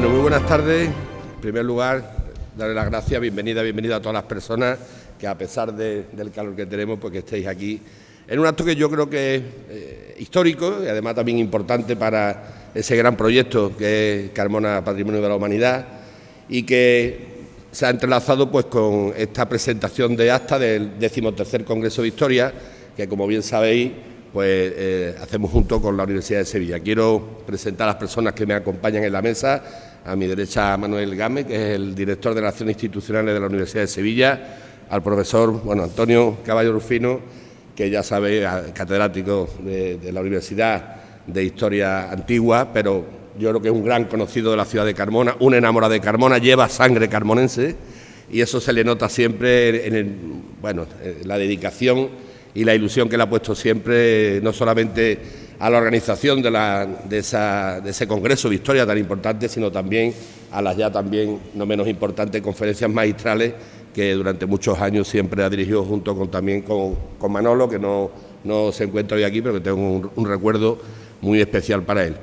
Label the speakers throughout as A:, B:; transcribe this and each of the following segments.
A: Bueno, muy buenas tardes. En primer lugar, darle las gracias, bienvenida a todas las personas que, a pesar del calor que tenemos, pues que estéis aquí en un acto que yo creo que es histórico y además también importante para ese gran proyecto que es Carmona Patrimonio de la Humanidad, y que se ha entrelazado pues con esta presentación de acta del 13º Congreso de Historia, que, como bien sabéis, pues hacemos junto con la Universidad de Sevilla. Quiero presentar a las personas que me acompañan en la mesa. A mi derecha, Manuel Gámez, que es el director de Relaciones Institucionales de la Universidad de Sevilla; al profesor Antonio Caballo Rufino, que ya sabéis, catedrático de la Universidad de Historia Antigua, pero yo creo que es un gran conocido de la ciudad de Carmona, un enamorado de Carmona, lleva sangre carmonense, y eso se le nota siempre en la dedicación y la ilusión que le ha puesto siempre, no solamente a la organización de ese Congreso de Historia tan importante, sino también a las ya también no menos importantes conferencias magistrales que durante muchos años siempre ha dirigido junto con Manolo, que no se encuentra hoy aquí, pero que tengo un recuerdo muy especial para él.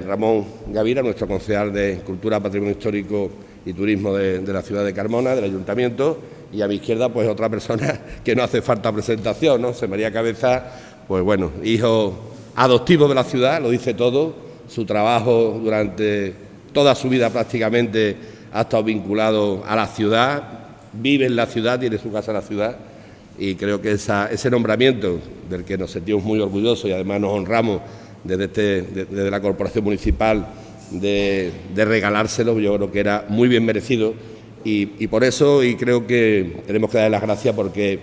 A: Ramón Gavira, nuestro concejal de Cultura, Patrimonio Histórico y Turismo de la ciudad de Carmona, del Ayuntamiento; y a mi izquierda, pues otra persona que no hace falta presentación, ¿no? José María Cabeza, pues bueno, hijo adoptivo de la ciudad, lo dice todo. Su trabajo durante toda su vida prácticamente ha estado vinculado a la ciudad, vive en la ciudad, tiene su casa en la ciudad, y creo que ese nombramiento, del que nos sentimos muy orgullosos y además nos honramos desde la Corporación Municipal de regalárselo, yo creo que era muy bien merecido, y por eso, y creo que tenemos que darle las gracias porque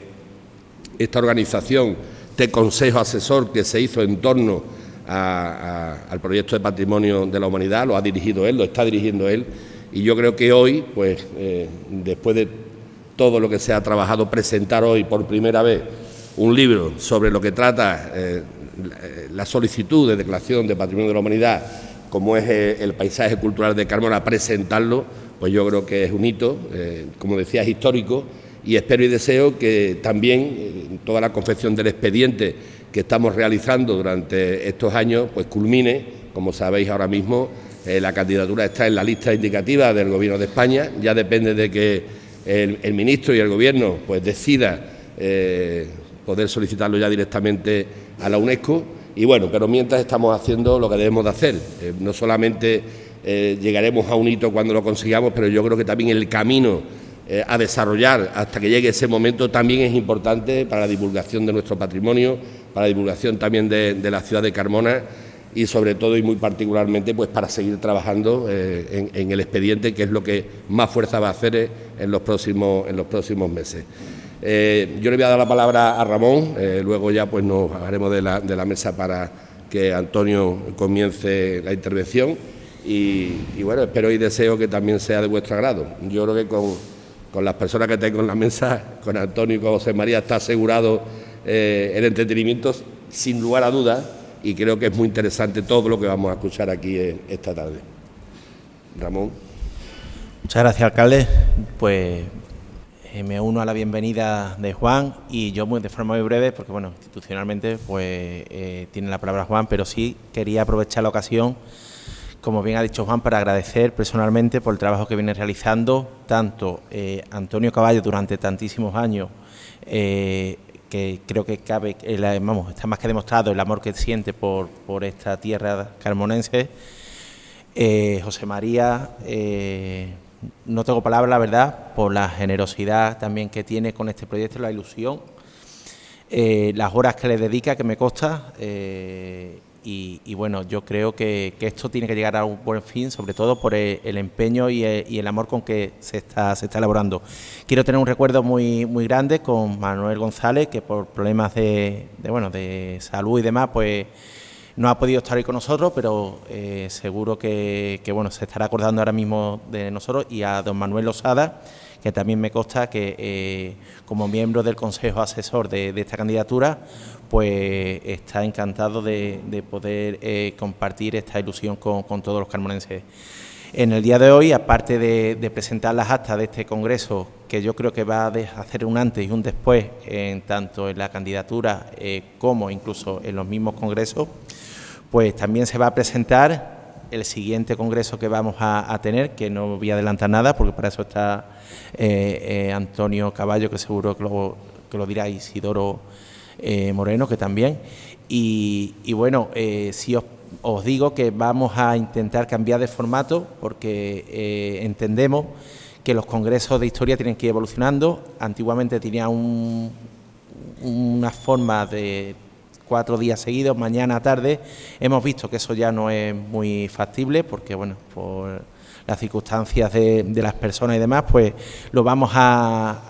A: esta organización, este consejo asesor que se hizo en torno al proyecto de Patrimonio de la Humanidad, lo ha dirigido él, lo está dirigiendo él, y yo creo que hoy, pues después de todo lo que se ha trabajado, presentar hoy por primera vez un libro sobre lo que trata la solicitud de declaración de Patrimonio de la Humanidad, como es el paisaje cultural de Carmona, presentarlo, pues yo creo que es un hito, como decía, es histórico, y espero y deseo que también toda la confección del expediente que estamos realizando durante estos años pues culmine. Como sabéis, ahora mismo la candidatura está en la lista indicativa del Gobierno de España, ya depende de que el ministro y el Gobierno pues decida poder solicitarlo ya directamente a la UNESCO, y bueno, pero mientras estamos haciendo lo que debemos de hacer. No solamente llegaremos a un hito cuando lo consigamos, pero yo creo que también el camino a desarrollar hasta que llegue ese momento también es importante para la divulgación de nuestro patrimonio, para la divulgación también de la ciudad de Carmona, y sobre todo y muy particularmente pues para seguir trabajando en el expediente, que es lo que más fuerza va a hacer en los próximos meses. Yo le voy a dar la palabra a Ramón, luego ya pues nos haremos de la mesa para que Antonio comience la intervención, y bueno, espero y deseo que también sea de vuestro agrado. Yo creo que con las personas que tengo en la mesa, con Antonio y con José María, está asegurado el entretenimiento sin lugar a dudas, y creo que es muy interesante todo lo que vamos a escuchar aquí esta tarde. Ramón.
B: Muchas gracias, alcalde. Pues me uno a la bienvenida de Juan, y yo de forma muy breve, porque bueno, institucionalmente pues tiene la palabra Juan, pero sí quería aprovechar la ocasión, como bien ha dicho Juan, para agradecer personalmente por el trabajo que viene realizando tanto Antonio Caballo durante tantísimos años, que creo que está más que demostrado el amor que siente por esta tierra carmonense. José María, no tengo palabras, la verdad, por la generosidad también que tiene con este proyecto, la ilusión, las horas que le dedica, que me consta, y bueno, yo creo que esto tiene que llegar a un buen fin, sobre todo por el empeño y el amor con que se está elaborando. Quiero tener un recuerdo muy grande con Manuel González, que por problemas de salud y demás, pues no ha podido estar hoy con nosotros, pero seguro que se estará acordando ahora mismo de nosotros, y a don Manuel Losada, que también me consta que como miembro del Consejo Asesor de esta candidatura, pues está encantado de poder compartir esta ilusión con todos los carmonenses. En el día de hoy, aparte de presentar las actas de este congreso, que yo creo que va a hacer un antes y un después, tanto en la candidatura como incluso en los mismos congresos, pues también se va a presentar el siguiente congreso que vamos a tener, que no voy a adelantar nada porque para eso está Antonio Caballo, que seguro que lo dirá, Isidoro Moreno, que también. Y bueno, sí os digo que vamos a intentar cambiar de formato porque entendemos que los congresos de historia tienen que ir evolucionando. Antiguamente tenía una forma de 4 días seguidos, mañana, tarde. Hemos visto que eso ya no es muy factible porque, bueno, por las circunstancias de las personas y demás, pues lo vamos a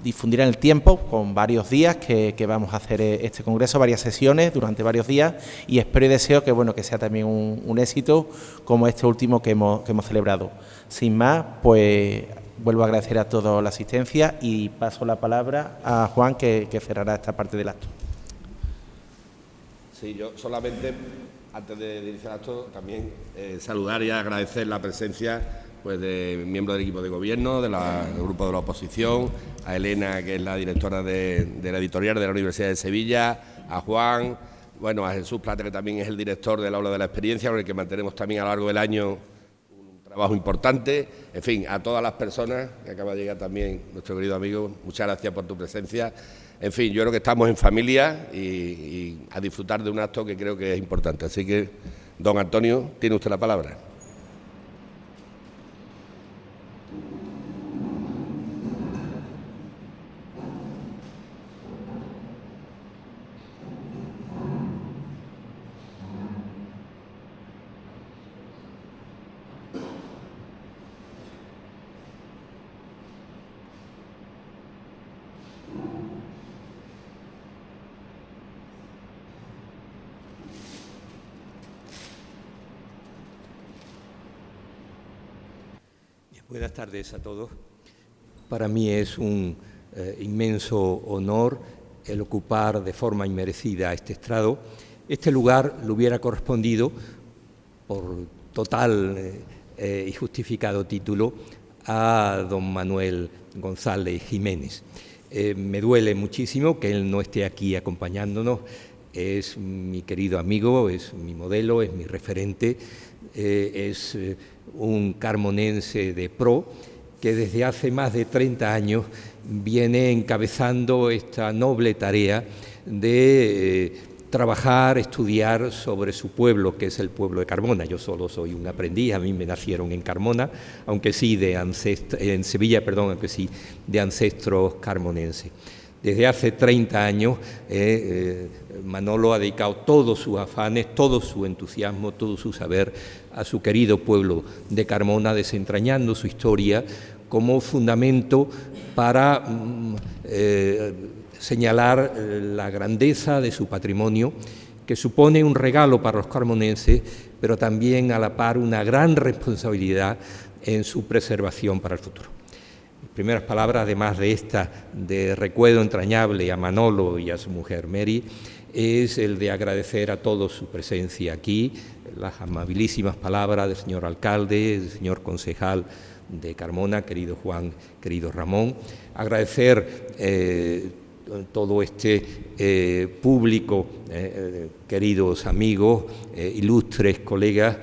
B: difundir en el tiempo con varios días que vamos a hacer este congreso, varias sesiones durante varios días, y espero y deseo que, bueno, que sea también un éxito como este último que hemos celebrado. Sin más, pues vuelvo a agradecer a todos la asistencia y paso la palabra a Juan, que cerrará esta parte del acto.
A: Sí, yo solamente, antes de iniciar el acto, también saludar y agradecer la presencia pues de miembros del equipo de gobierno, del grupo de la oposición, a Elena, que es la directora de la editorial de la Universidad de Sevilla, a Juan, bueno, a Jesús Plata, que también es el director del Aula de la Experiencia, con el que mantenemos también a lo largo del año un trabajo importante. En fin, a todas las personas, que acaba de llegar también nuestro querido amigo, muchas gracias por tu presencia. En fin, yo creo que estamos en familia y a disfrutar de un acto que creo que es importante. Así que, don Antonio, tiene usted la palabra.
C: Buenas tardes a todos. Para mí es un inmenso honor el ocupar de forma inmerecida este estrado. Este lugar le hubiera correspondido, por total y justificado título, a don Manuel González Jiménez. Me duele muchísimo que él no esté aquí acompañándonos. Es mi querido amigo, es mi modelo, es mi referente, es un carmonense de pro que desde hace más de 30 años viene encabezando esta noble tarea de trabajar, estudiar sobre su pueblo, que es el pueblo de Carmona. Yo solo soy un aprendiz, a mí me nacieron en Carmona, aunque sí en Sevilla, perdón, aunque sí de ancestros carmonenses. Desde hace 30 años Manolo ha dedicado todos sus afanes, todo su entusiasmo, todo su saber a su querido pueblo de Carmona, desentrañando su historia como fundamento para señalar la grandeza de su patrimonio, que supone un regalo para los carmonenses, pero también a la par una gran responsabilidad en su preservación para el futuro. Mis primeras palabras, además de esta de recuerdo entrañable a Manolo y a su mujer Mary, es el de agradecer a todos su presencia aquí, las amabilísimas palabras del señor alcalde, del señor concejal de Carmona, querido Juan, querido Ramón, agradecer todo este público, queridos amigos, ilustres colegas.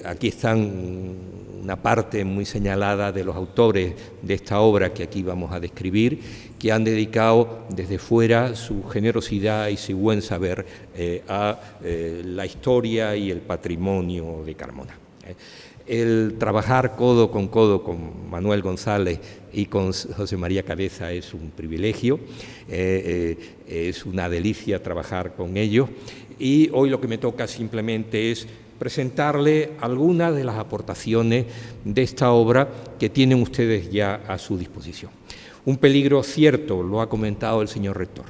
C: Aquí están una parte muy señalada de los autores de esta obra que aquí vamos a describir, que han dedicado desde fuera su generosidad y su buen saber a la historia y el patrimonio de Carmona. El trabajar codo con Manuel González y con José María Cabeza es un privilegio, es una delicia trabajar con ellos, y hoy lo que me toca simplemente es presentarle algunas de las aportaciones de esta obra que tienen ustedes ya a su disposición. Un peligro cierto, lo ha comentado el señor rector.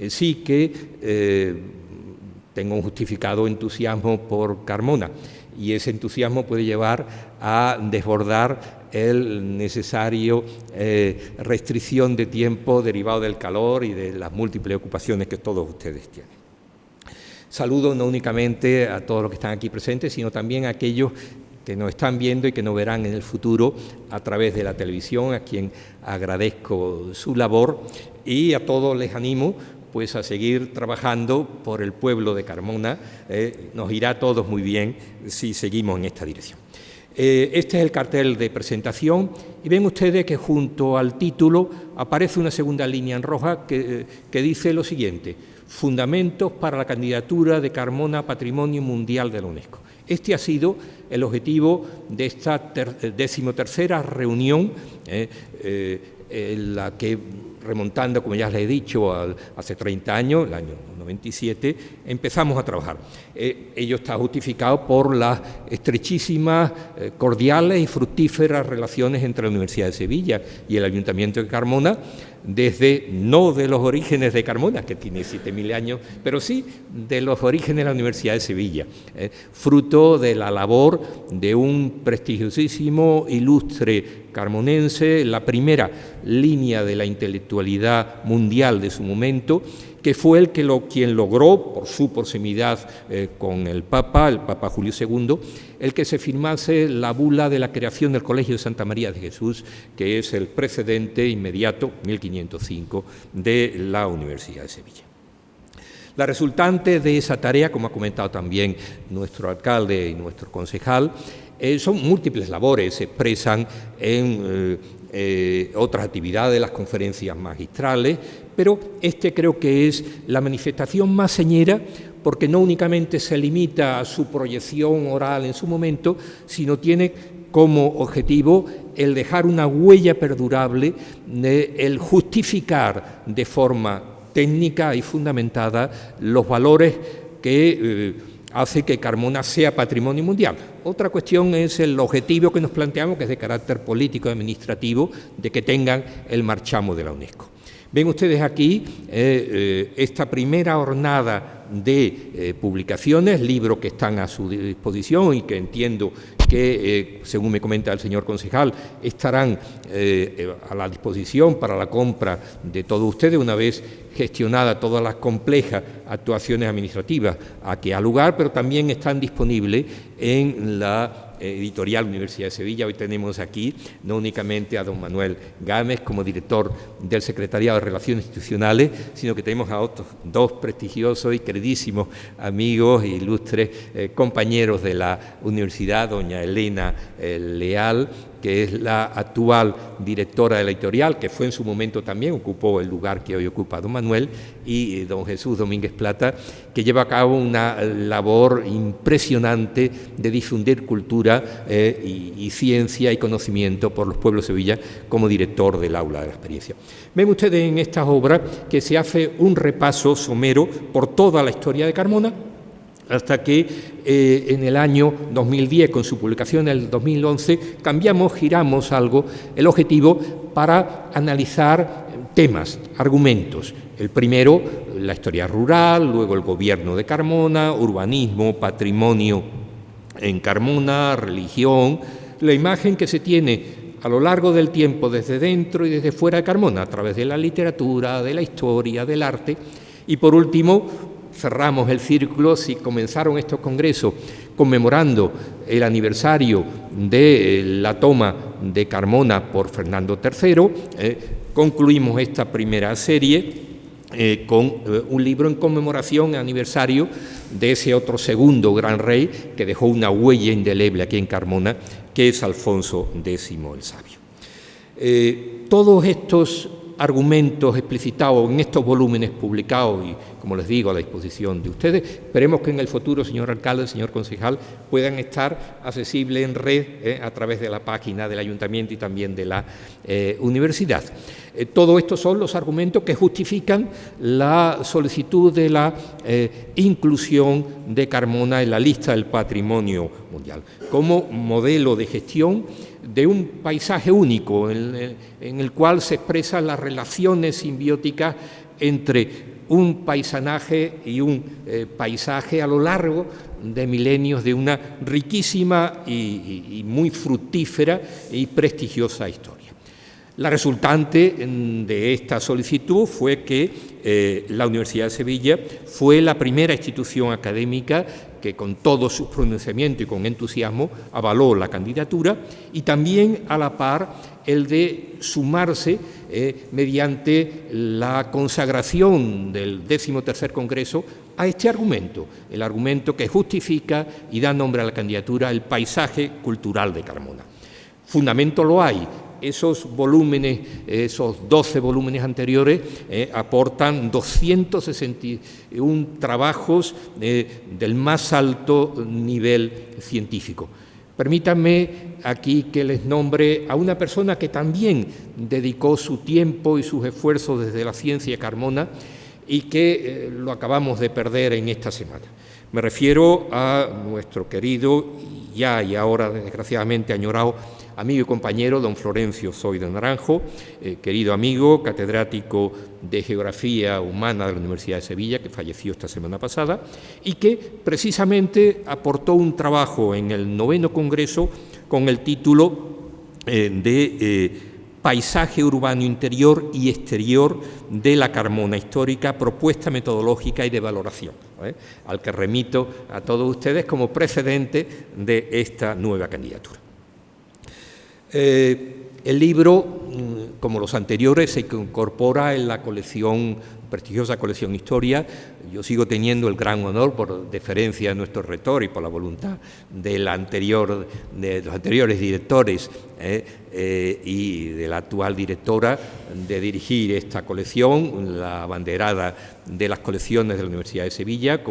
C: Sí que tengo un justificado entusiasmo por Carmona, y ese entusiasmo puede llevar a desbordar el necesario restricción de tiempo derivado del calor y de las múltiples ocupaciones que todos ustedes tienen. Saludo no únicamente a todos los que están aquí presentes, sino también a aquellos que nos están viendo y que nos verán en el futuro a través de la televisión, a quien agradezco su labor, y a todos les animo pues a seguir trabajando por el pueblo de Carmona. Nos irá a todos muy bien si seguimos en esta dirección. Este es el cartel de presentación y ven ustedes que junto al título aparece una segunda línea en roja que dice lo siguiente: Fundamentos para la candidatura de Carmona a Patrimonio Mundial de la UNESCO. Este ha sido el objetivo de esta 13ª reunión, en la que, remontando, como ya les he dicho, hace 30 años, el año 97, empezamos a trabajar. Ello está justificado por las estrechísimas, cordiales y fructíferas relaciones entre la Universidad de Sevilla y el Ayuntamiento de Carmona, desde, no de los orígenes de Carmona, que tiene 7.000 años, pero sí de los orígenes de la Universidad de Sevilla, fruto de la labor de un prestigiosísimo, ilustre carmonense, la primera línea de la intelectualidad mundial de su momento, que fue el que quien logró, por su proximidad con el Papa Julio II, el que se firmase la bula de la creación del Colegio de Santa María de Jesús, que es el precedente inmediato, 1505, de la Universidad de Sevilla. La resultante de esa tarea, como ha comentado también nuestro alcalde y nuestro concejal, son múltiples labores, se expresan en otras actividades, las conferencias magistrales, pero creo que es la manifestación más señera, porque no únicamente se limita a su proyección oral en su momento, sino tiene como objetivo el dejar una huella perdurable, el justificar de forma técnica y fundamentada los valores que hace que Carmona sea patrimonio mundial. Otra cuestión es el objetivo que nos planteamos, que es de carácter político y administrativo, de que tengan el marchamo de la UNESCO. Ven ustedes aquí esta primera jornada de publicaciones, libros que están a su disposición y que entiendo que, según me comenta el señor concejal, estarán a la disposición para la compra de todos ustedes una vez gestionadas todas las complejas actuaciones administrativas a que ha lugar, pero también están disponibles en la editorial Universidad de Sevilla. Hoy tenemos aquí no únicamente a don Manuel Gámez como director del Secretariado de Relaciones Institucionales, sino que tenemos a otros dos prestigiosos y queridísimos amigos e ilustres compañeros de la universidad, doña Elena Leal, que es la actual directora de la editorial, que fue en su momento también, ocupó el lugar que hoy ocupa don Manuel, y don Jesús Domínguez Plata, que lleva a cabo una labor impresionante de difundir cultura y ciencia y conocimiento por los pueblos de Sevilla como director del Aula de la Experiencia. Ven ustedes en estas obras que se hace un repaso somero por toda la historia de Carmona, hasta que en el año 2010, con su publicación en el 2011, giramos algo el objetivo para analizar temas, argumentos. El primero, la historia rural, luego el gobierno de Carmona, urbanismo, patrimonio en Carmona, religión, la imagen que se tiene a lo largo del tiempo desde dentro y desde fuera de Carmona, a través de la literatura, de la historia, del arte, y por último, cerramos el círculo. Si comenzaron estos congresos conmemorando el aniversario de la toma de Carmona por Fernando III, concluimos esta primera serie con un libro en conmemoración, aniversario de ese otro segundo gran rey que dejó una huella indeleble aquí en Carmona, que es Alfonso X el Sabio. Todos estos argumentos explicitados en estos volúmenes publicados y, como les digo, a la disposición de ustedes. Esperemos que en el futuro, señor alcalde, señor concejal, puedan estar accesibles en red a través de la página del ayuntamiento y también de la universidad. Todo esto son los argumentos que justifican la solicitud de la inclusión de Carmona en la lista del patrimonio mundial, como modelo de gestión de un paisaje único en el cual se expresan las relaciones simbióticas entre un paisanaje y un paisaje a lo largo de milenios de una riquísima y muy fructífera y prestigiosa historia. La resultante de esta solicitud fue que la Universidad de Sevilla fue la primera institución académica que con todos sus pronunciamientos y con entusiasmo avaló la candidatura, y también a la par el de sumarse mediante la consagración del 13º Congreso a este argumento, el argumento que justifica y da nombre a la candidatura el paisaje cultural de Carmona. Fundamento lo hay. Esos volúmenes, esos 12 volúmenes anteriores, aportan 261 trabajos del más alto nivel científico. Permítanme aquí que les nombre a una persona que también dedicó su tiempo y sus esfuerzos desde la ciencia a Carmona y que lo acabamos de perder en esta semana. Me refiero a nuestro querido, ya y ahora desgraciadamente añorado, amigo y compañero don Florencio Zoy de Naranjo, querido amigo, catedrático de Geografía Humana de la Universidad de Sevilla, que falleció esta semana pasada, y que precisamente aportó un trabajo en el 9º Congreso con el título de Paisaje urbano interior y exterior de la Carmona histórica, propuesta metodológica y de valoración, al que remito a todos ustedes como precedente de esta nueva candidatura. El libro, como los anteriores, se incorpora en la colección, prestigiosa colección Historia. Yo sigo teniendo el gran honor, por deferencia a nuestro rector y por la voluntad de los anteriores directores y de la actual directora, de dirigir esta colección, la abanderada de las colecciones de la Universidad de Sevilla,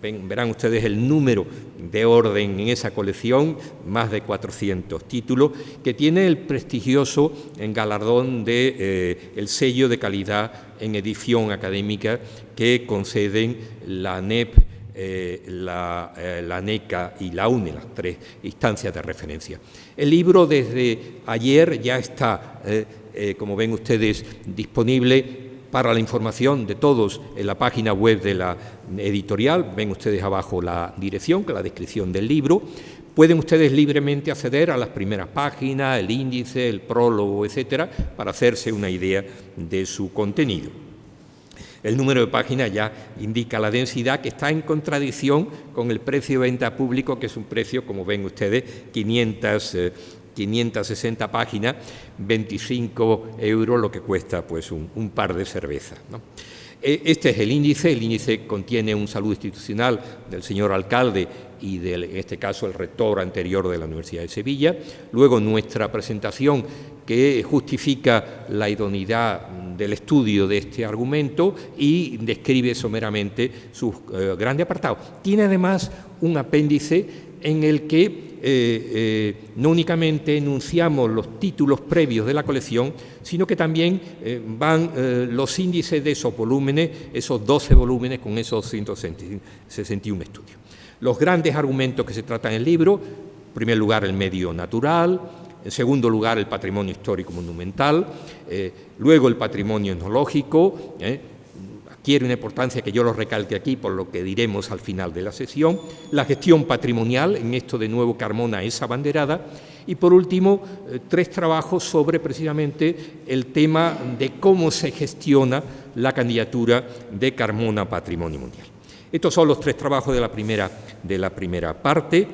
C: verán ustedes el número de orden en esa colección, más de 400 títulos, que tiene el prestigioso galardón de el sello de calidad en edición académica que conceden la ANEP, la ANECA y la UNE, las tres instancias de referencia. El libro desde ayer ya está, como ven ustedes, disponible para la información de todos en la página web de la editorial. Ven ustedes abajo la dirección, que es la descripción del libro. Pueden ustedes libremente acceder a las primeras páginas, el índice, el prólogo, etcétera, para hacerse una idea de su contenido. El número de páginas ya indica la densidad, que está en contradicción con el precio de venta público, que es un precio, como ven ustedes, 560 páginas, 25 euros, lo que cuesta pues un par de cervezas, ¿no? Este es el índice contiene un saludo institucional del señor alcalde y en este caso el rector anterior de la Universidad de Sevilla, luego nuestra presentación que justifica la idoneidad del estudio de este argumento y describe someramente sus grandes apartados. Tiene además un apéndice en el que no únicamente enunciamos los títulos previos de la colección, sino que también van los índices de esos volúmenes, esos 12 volúmenes con esos 161 estudios. Los grandes argumentos que se tratan en el libro: en primer lugar, el medio natural; en segundo lugar, el patrimonio histórico monumental; luego el patrimonio etnológico, adquiere una importancia que yo lo recalque aquí por lo que diremos al final de la sesión; la gestión patrimonial, en esto de nuevo Carmona es abanderada; y por último, 3 trabajos sobre precisamente el tema de cómo se gestiona la candidatura de Carmona Patrimonio Mundial. Estos son los 3 trabajos de la primera parte.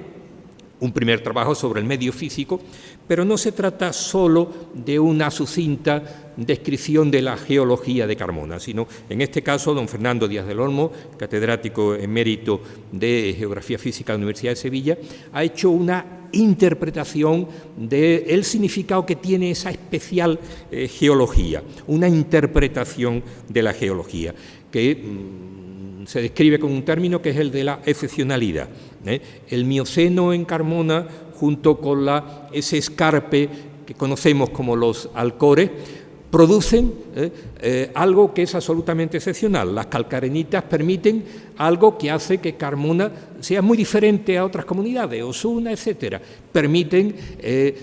C: Un primer trabajo sobre el medio físico, pero no se trata solo de una sucinta descripción de la geología de Carmona, sino, en este caso, don Fernando Díaz del Olmo, catedrático emérito de Geografía Física de la Universidad de Sevilla, ha hecho una interpretación del significado que tiene esa especial geología, una interpretación de la geología, que se describe con un término que es el de la excepcionalidad. El Mioceno en Carmona, junto con ese escarpe que conocemos como los Alcores, producen algo que es absolutamente excepcional. Las calcarenitas permiten algo que hace que Carmona sea muy diferente a otras comunidades, Osuna, etcétera, permiten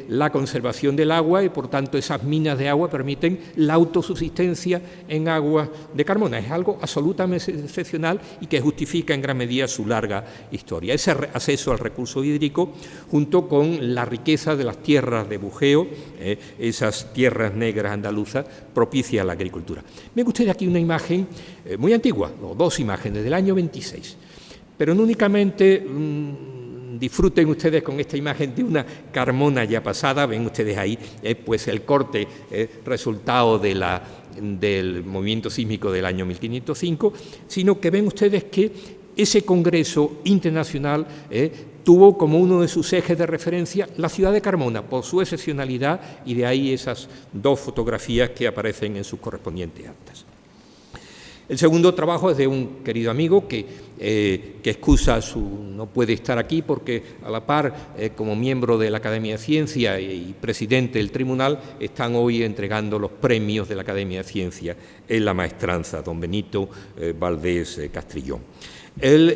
C: la conservación del agua y, por tanto, esas minas de agua permiten la autosubsistencia en aguas de Carmona. Es algo absolutamente excepcional y que justifica en gran medida su larga historia. Ese acceso al recurso hídrico, junto con la riqueza de las tierras de bujeo, esas tierras negras andaluzas, propicia la agricultura. Ven ustedes aquí una imagen muy antigua, o dos imágenes, del año 26, pero no únicamente disfruten ustedes con esta imagen de una Carmona ya pasada. Ven ustedes ahí pues el corte resultado del movimiento sísmico del año 1505, sino que ven ustedes que ese congreso internacional tuvo como uno de sus ejes de referencia la ciudad de Carmona, por su excepcionalidad, y de ahí esas dos fotografías que aparecen en sus correspondientes actas. El segundo trabajo es de un querido amigo que excusa no puede estar aquí porque a la par, como miembro de la Academia de Ciencia y presidente del tribunal, están hoy entregando los premios de la Academia de Ciencia en la maestranza, don Benito Valdés Castrillón. Él,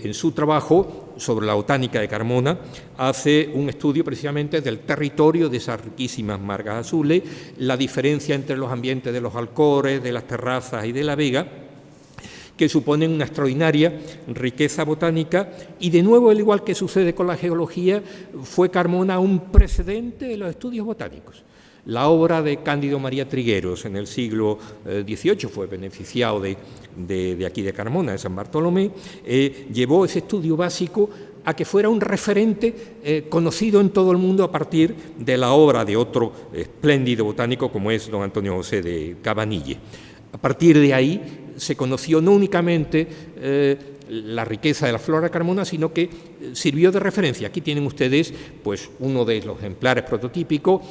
C: en su trabajo sobre la botánica de Carmona, hace un estudio precisamente del territorio de esas riquísimas margas azules, la diferencia entre los ambientes de los Alcores, de las Terrazas y de la Vega, que suponen una extraordinaria riqueza botánica, y de nuevo, al igual que sucede con la geología, fue Carmona un precedente de los estudios botánicos. La obra de Cándido María Trigueros en el siglo XVIII fue beneficiado de aquí de Carmona, de San Bartolomé, llevó ese estudio básico a que fuera un referente conocido en todo el mundo a partir de la obra de otro espléndido botánico como es don Antonio José de Cabanille. A partir de ahí se conoció no únicamente la riqueza de la flora de Carmona, sino que sirvió de referencia. Aquí tienen ustedes pues, uno de los ejemplares prototípicos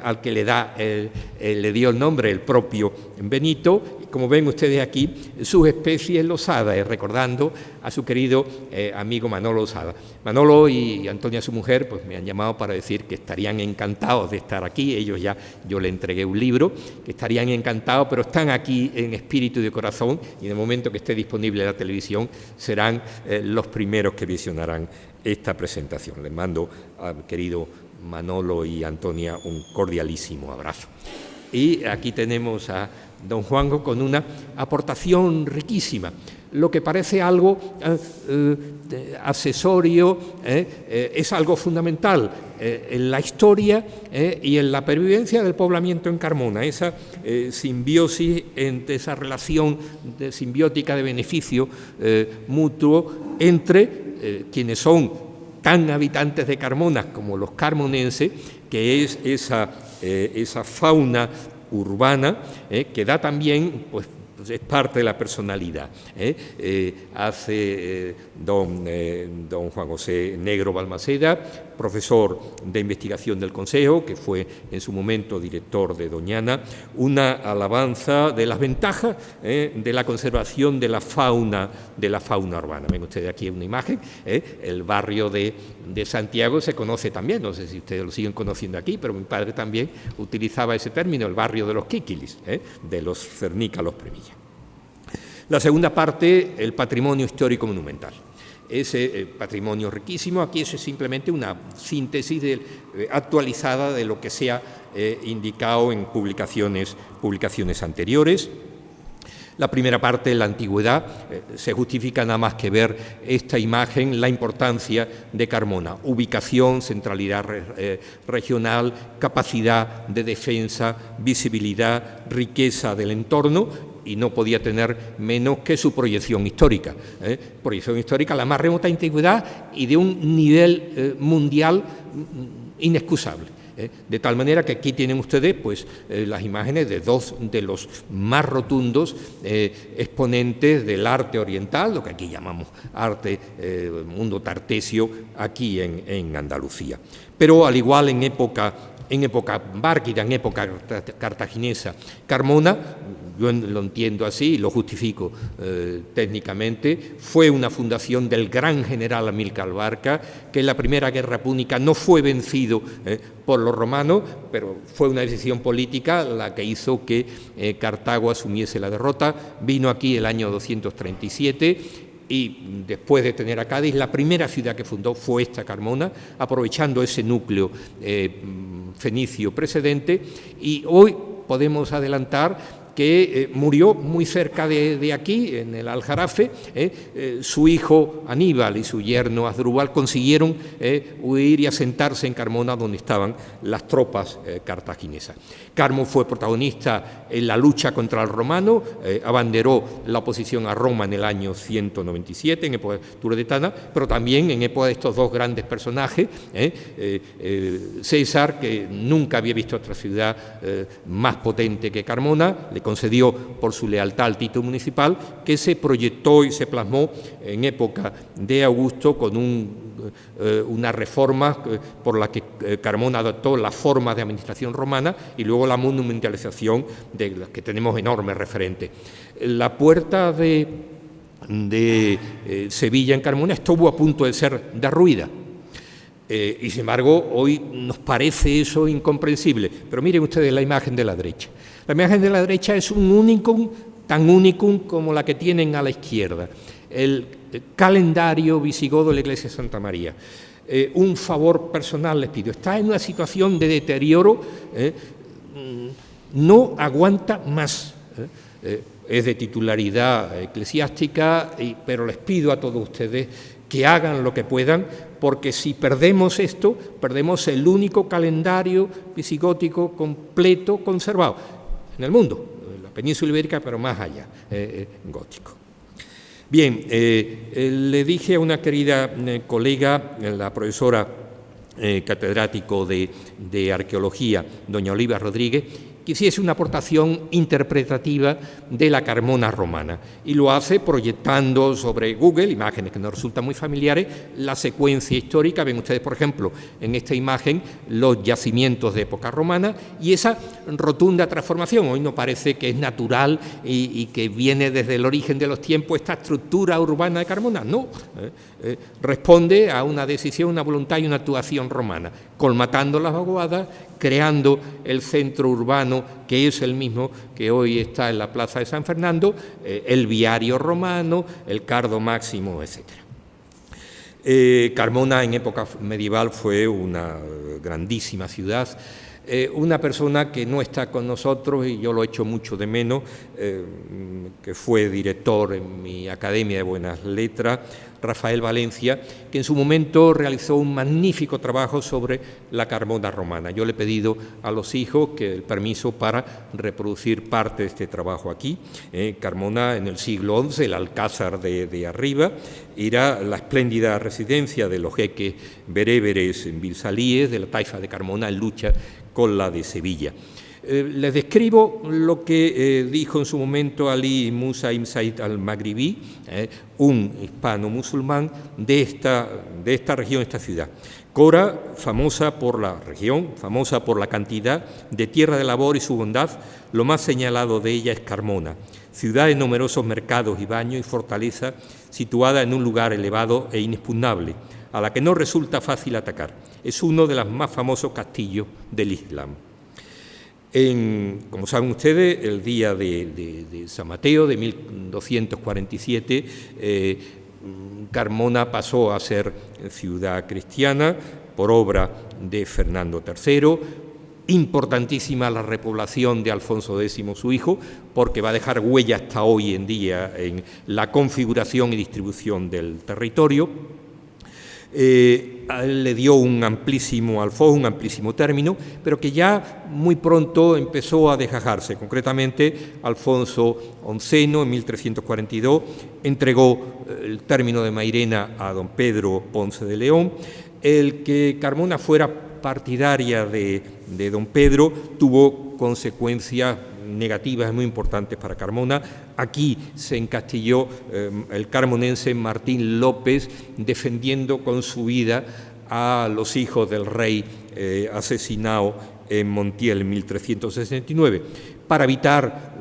C: al que le dio el nombre el propio Benito. Como ven ustedes aquí, sus especies losadas, recordando a su querido amigo Manolo Losada. Manolo y Antonia, su mujer, pues me han llamado para decir que estarían encantados de estar aquí. Ellos ya, yo le entregué un libro, que estarían encantados, pero están aquí en espíritu y de corazón, y en el momento que esté disponible la televisión serán los primeros que visionarán esta presentación. Les mando al querido Manolo y Antonia un cordialísimo abrazo. Y aquí tenemos a don Juanjo con una aportación riquísima. Lo que parece algo accesorio es algo fundamental en la historia y en la pervivencia del poblamiento en Carmona, esa simbiosis, entre esa relación simbiótica de beneficio mutuo entre quienes son tan habitantes de Carmona como los carmonenses, que es esa fauna urbana que da también, pues es parte de la personalidad. Hace don Juan José Negro Balmaceda, profesor de investigación del Consejo, que fue en su momento director de Doñana, una alabanza de las ventajas de la conservación de la fauna urbana. Ven ustedes aquí una imagen, el barrio de Santiago se conoce también, no sé si ustedes lo siguen conociendo aquí, pero mi padre también utilizaba ese término, el barrio de los Quiquilis, de los cernícalos Premilla. La segunda parte, el patrimonio histórico monumental. Ese patrimonio riquísimo, aquí eso es simplemente una síntesis actualizada de lo que se ha indicado en publicaciones anteriores. La primera parte, la antigüedad, se justifica nada más que ver esta imagen, la importancia de Carmona, ubicación, centralidad regional, capacidad de defensa, visibilidad, riqueza del entorno, y no podía tener menos que su proyección histórica. Proyección histórica, la más remota antigüedad y de un nivel mundial inexcusable. De tal manera que aquí tienen ustedes pues, las imágenes de dos de los más rotundos exponentes del arte oriental, lo que aquí llamamos arte, mundo tartesio, aquí en Andalucía. Pero al igual en época bárquida, en época cartaginesa, Carmona, yo lo entiendo así y lo justifico técnicamente, fue una fundación del gran general Amílcar Barca, que en la Primera Guerra Púnica no fue vencido por los romanos, pero fue una decisión política la que hizo que Cartago asumiese la derrota. Vino aquí el año 237, y después de tener a Cádiz, la primera ciudad que fundó fue esta, Carmona, aprovechando ese núcleo fenicio precedente, y hoy podemos adelantar que murió muy cerca de aquí, en el Aljarafe. Su hijo Aníbal y su yerno Asdrúbal consiguieron huir y asentarse en Carmona, donde estaban las tropas cartaginesas. Carmo fue protagonista en la lucha contra el romano, abanderó la oposición a Roma en el año 197, en época turedetana, pero también en época de estos dos grandes personajes, César, que nunca había visto otra ciudad más potente que Carmona, le concedió por su lealtad al título municipal, que se proyectó y se plasmó en época de Augusto con una reforma por la que Carmona adoptó las formas de administración romana y luego la monumentalización de las que tenemos enormes referentes. La puerta de Sevilla en Carmona estuvo a punto de ser derruida. Y sin embargo, hoy nos parece eso incomprensible. Pero miren ustedes la imagen de la derecha. La imagen de la derecha es un unicum, tan unicum como la que tienen a la izquierda. El calendario visigodo de la iglesia de Santa María. Un favor personal les pido. Está en una situación de deterioro, no aguanta más. Es de titularidad eclesiástica, pero les pido a todos ustedes que hagan lo que puedan, porque si perdemos esto, perdemos el único calendario visigótico completo conservado en el mundo, en la península ibérica, pero más allá, gótico. Bien, le dije a una querida colega, la profesora catedrático de arqueología, doña Oliva Rodríguez, que hiciese una aportación interpretativa de la Carmona romana, y lo hace proyectando sobre Google, imágenes que nos resultan muy familiares, la secuencia histórica. Ven ustedes, por ejemplo, en esta imagen los yacimientos de época romana y esa rotunda transformación. Hoy nos parece que es natural y que viene desde el origen de los tiempos esta estructura urbana de Carmona. No, responde a una decisión, una voluntad y una actuación romana, colmatando las vaguadas, creando el centro urbano, que es el mismo que hoy está en la plaza de San Fernando, el viario romano, el cardo máximo, etc. Carmona en época medieval fue una grandísima ciudad. Una persona que no está con nosotros, y yo lo echo mucho de menos, que fue director en mi Academia de Buenas Letras, Rafael Valencia, que en su momento realizó un magnífico trabajo sobre la Carmona romana. Yo le he pedido a los hijos que el permiso para reproducir parte de este trabajo aquí. Carmona en el siglo XI, el alcázar de arriba, era la espléndida residencia de los jeques bereberes bilsalíes de la taifa de Carmona en lucha con la de Sevilla. Les describo lo que dijo en su momento Ali Musa ibn Said al-Maghribi, un hispano musulmán de esta región, esta ciudad. Cora, famosa por la región, famosa por la cantidad de tierra de labor y su bondad, lo más señalado de ella es Carmona, ciudad de numerosos mercados y baños y fortaleza situada en un lugar elevado e inexpugnable, a la que no resulta fácil atacar. Es uno de los más famosos castillos del Islam. Como saben ustedes, el día de San Mateo de 1247, Carmona pasó a ser ciudad cristiana por obra de Fernando III. Importantísima la repoblación de Alfonso X, su hijo, porque va a dejar huella hasta hoy en día en la configuración y distribución del territorio. A él le dio un amplísimo alfoz, un amplísimo término, pero que ya muy pronto empezó a desgajarse. Concretamente, Alfonso XI, en 1342, entregó el término de Mairena a don Pedro Ponce de León. El que Carmona fuera partidaria de don Pedro tuvo consecuencias negativas muy importantes para Carmona. Aquí se encastilló el carmonense Martín López defendiendo con su vida a los hijos del rey asesinado en Montiel en 1369. Para evitar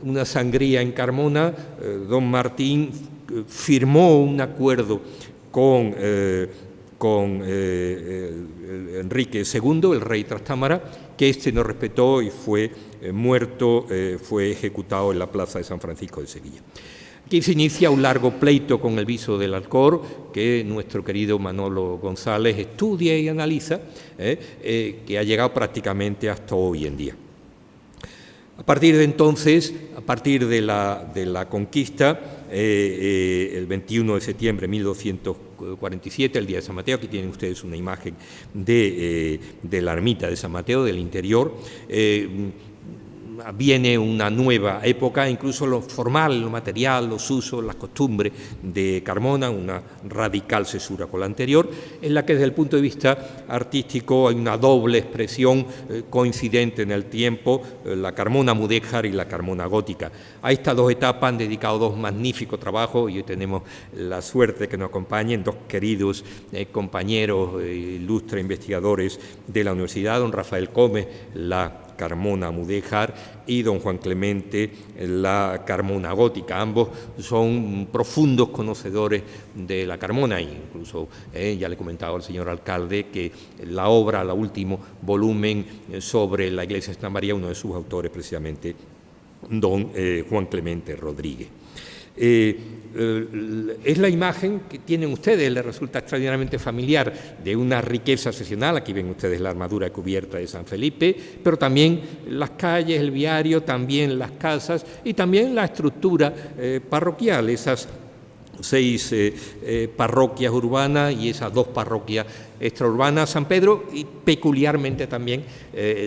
C: una sangría en Carmona, don Martín firmó un acuerdo con Enrique II, el rey Trastámara, que éste no respetó y fue muerto, fue ejecutado en la plaza de San Francisco de Sevilla. Aquí se inicia un largo pleito con el viso del Alcor, que nuestro querido Manolo González estudia y analiza, que ha llegado prácticamente hasta hoy en día. A partir de entonces, a partir de la conquista, el 21 de septiembre de 1247, el día de San Mateo, aquí tienen ustedes una imagen de la ermita de San Mateo, del interior. Viene una nueva época, incluso lo formal, lo material, los usos, las costumbres de Carmona, una radical cesura con la anterior, en la que desde el punto de vista artístico hay una doble expresión coincidente en el tiempo, la Carmona mudéjar y la Carmona gótica. A estas dos etapas han dedicado dos magníficos trabajos y hoy tenemos la suerte de que nos acompañen dos queridos compañeros, ilustres investigadores de la universidad, don Rafael Gómez, la Carmona mudéjar, y don Juan Clemente, la Carmona gótica. Ambos son profundos conocedores de la Carmona, incluso ya le he comentado al señor alcalde que la obra, el último volumen sobre la iglesia de Santa María, uno de sus autores precisamente, don Juan Clemente Rodríguez. Es la imagen que tienen ustedes, les resulta extraordinariamente familiar, de una riqueza excepcional. Aquí ven ustedes la armadura cubierta de San Felipe, pero también las calles, el viario, también las casas y también la estructura parroquial, esas 6 parroquias urbanas y esas 2 parroquias extraurbanas, San Pedro y peculiarmente también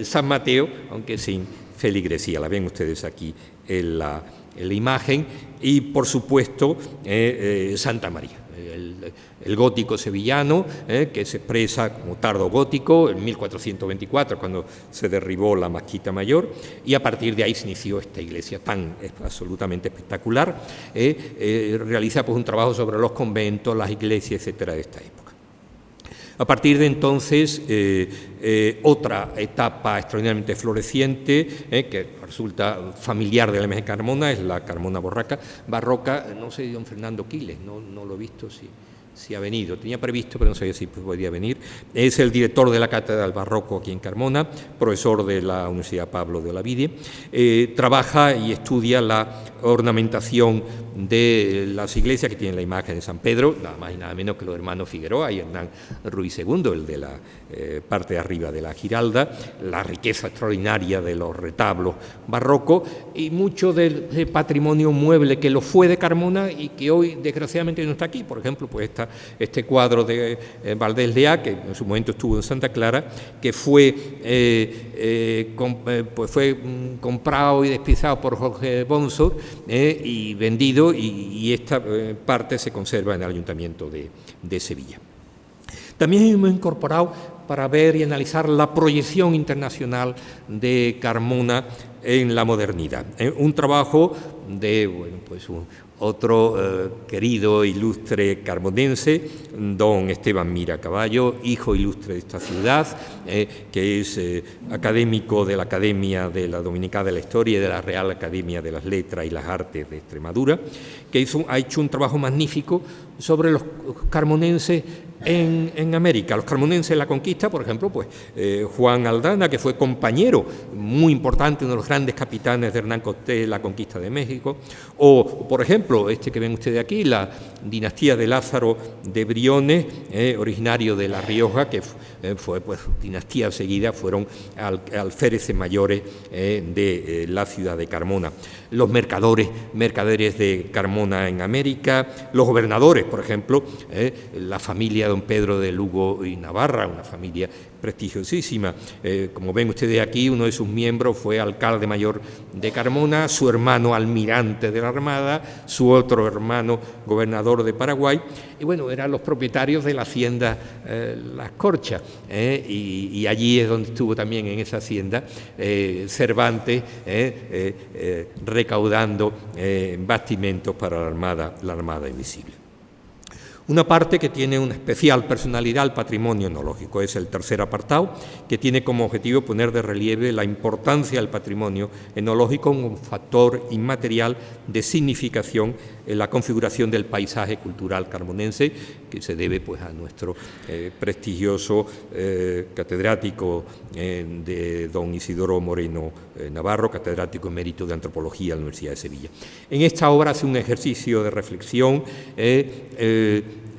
C: San Mateo, aunque sin feligresía. La ven ustedes aquí en la imagen, y por supuesto Santa María, el gótico sevillano, que se expresa como tardo gótico en 1424, cuando se derribó la Mezquita Mayor, y a partir de ahí se inició esta iglesia tan absolutamente espectacular. Realiza pues un trabajo sobre los conventos, las iglesias, etcétera, de esta época. A partir de entonces, otra etapa extraordinariamente floreciente, que resulta familiar de la imagen Carmona, es la Carmona barroca. No sé, don Fernando Quiles, no lo he visto, si ha venido. Tenía previsto, pero no sabía si podía venir. Es el director de la Cátedra del Barroco aquí en Carmona, profesor de la Universidad Pablo de Olavide. Trabaja y estudia la ornamentación de las iglesias que tienen la imagen de San Pedro, nada más y nada menos que los hermanos Figueroa y Hernán Ruiz II, el de la parte de arriba de la Giralda, la riqueza extraordinaria de los retablos barrocos y mucho del patrimonio mueble que lo fue de Carmona y que hoy desgraciadamente no está aquí. Por ejemplo, pues este cuadro de Valdés Leá, que en su momento estuvo en Santa Clara, que fue comprado y despiezado por Jorge Bonsor y vendido, y esta parte se conserva en el Ayuntamiento de Sevilla. También hemos incorporado para ver y analizar la proyección internacional de Carmona en la modernidad. Un trabajo de otro querido ilustre carmonense, don Esteban Mira Caballo, hijo ilustre de esta ciudad, que es académico de la Academia de la Dominicana de la Historia y de la Real Academia de las Letras y las Artes de Extremadura, que ha hecho un trabajo magnífico sobre los carmonenses en América. Los carmonenses en la conquista, por ejemplo, pues Juan Aldana, que fue compañero muy importante, uno de los grandes capitanes de Hernán Cortés en la conquista de México, o, por ejemplo, este que ven ustedes aquí, la dinastía de Lázaro de Briones, originario de La Rioja, que fue pues dinastía seguida, fueron alféreces mayores de la ciudad de Carmona. Los mercaderes de Carmona en América, los gobernadores, por ejemplo, la familia de don Pedro de Lugo y Navarra, una familia prestigiosísima. Como ven ustedes aquí, uno de sus miembros fue alcalde mayor de Carmona, su hermano almirante de la Armada, su otro hermano gobernador de Paraguay, y bueno, eran los propietarios de la hacienda Las Corchas, y allí es donde estuvo también en esa hacienda Cervantes recaudando bastimentos para la Armada Invisible. Una parte que tiene una especial personalidad al patrimonio etnológico, es el tercer apartado, que tiene como objetivo poner de relieve la importancia del patrimonio etnológico como un factor inmaterial de significación en la configuración del paisaje cultural carmonense, que se debe pues a nuestro prestigioso catedrático de don Isidoro Moreno Navarro, catedrático emérito de Antropología de la Universidad de Sevilla. En esta obra hace un ejercicio de reflexión,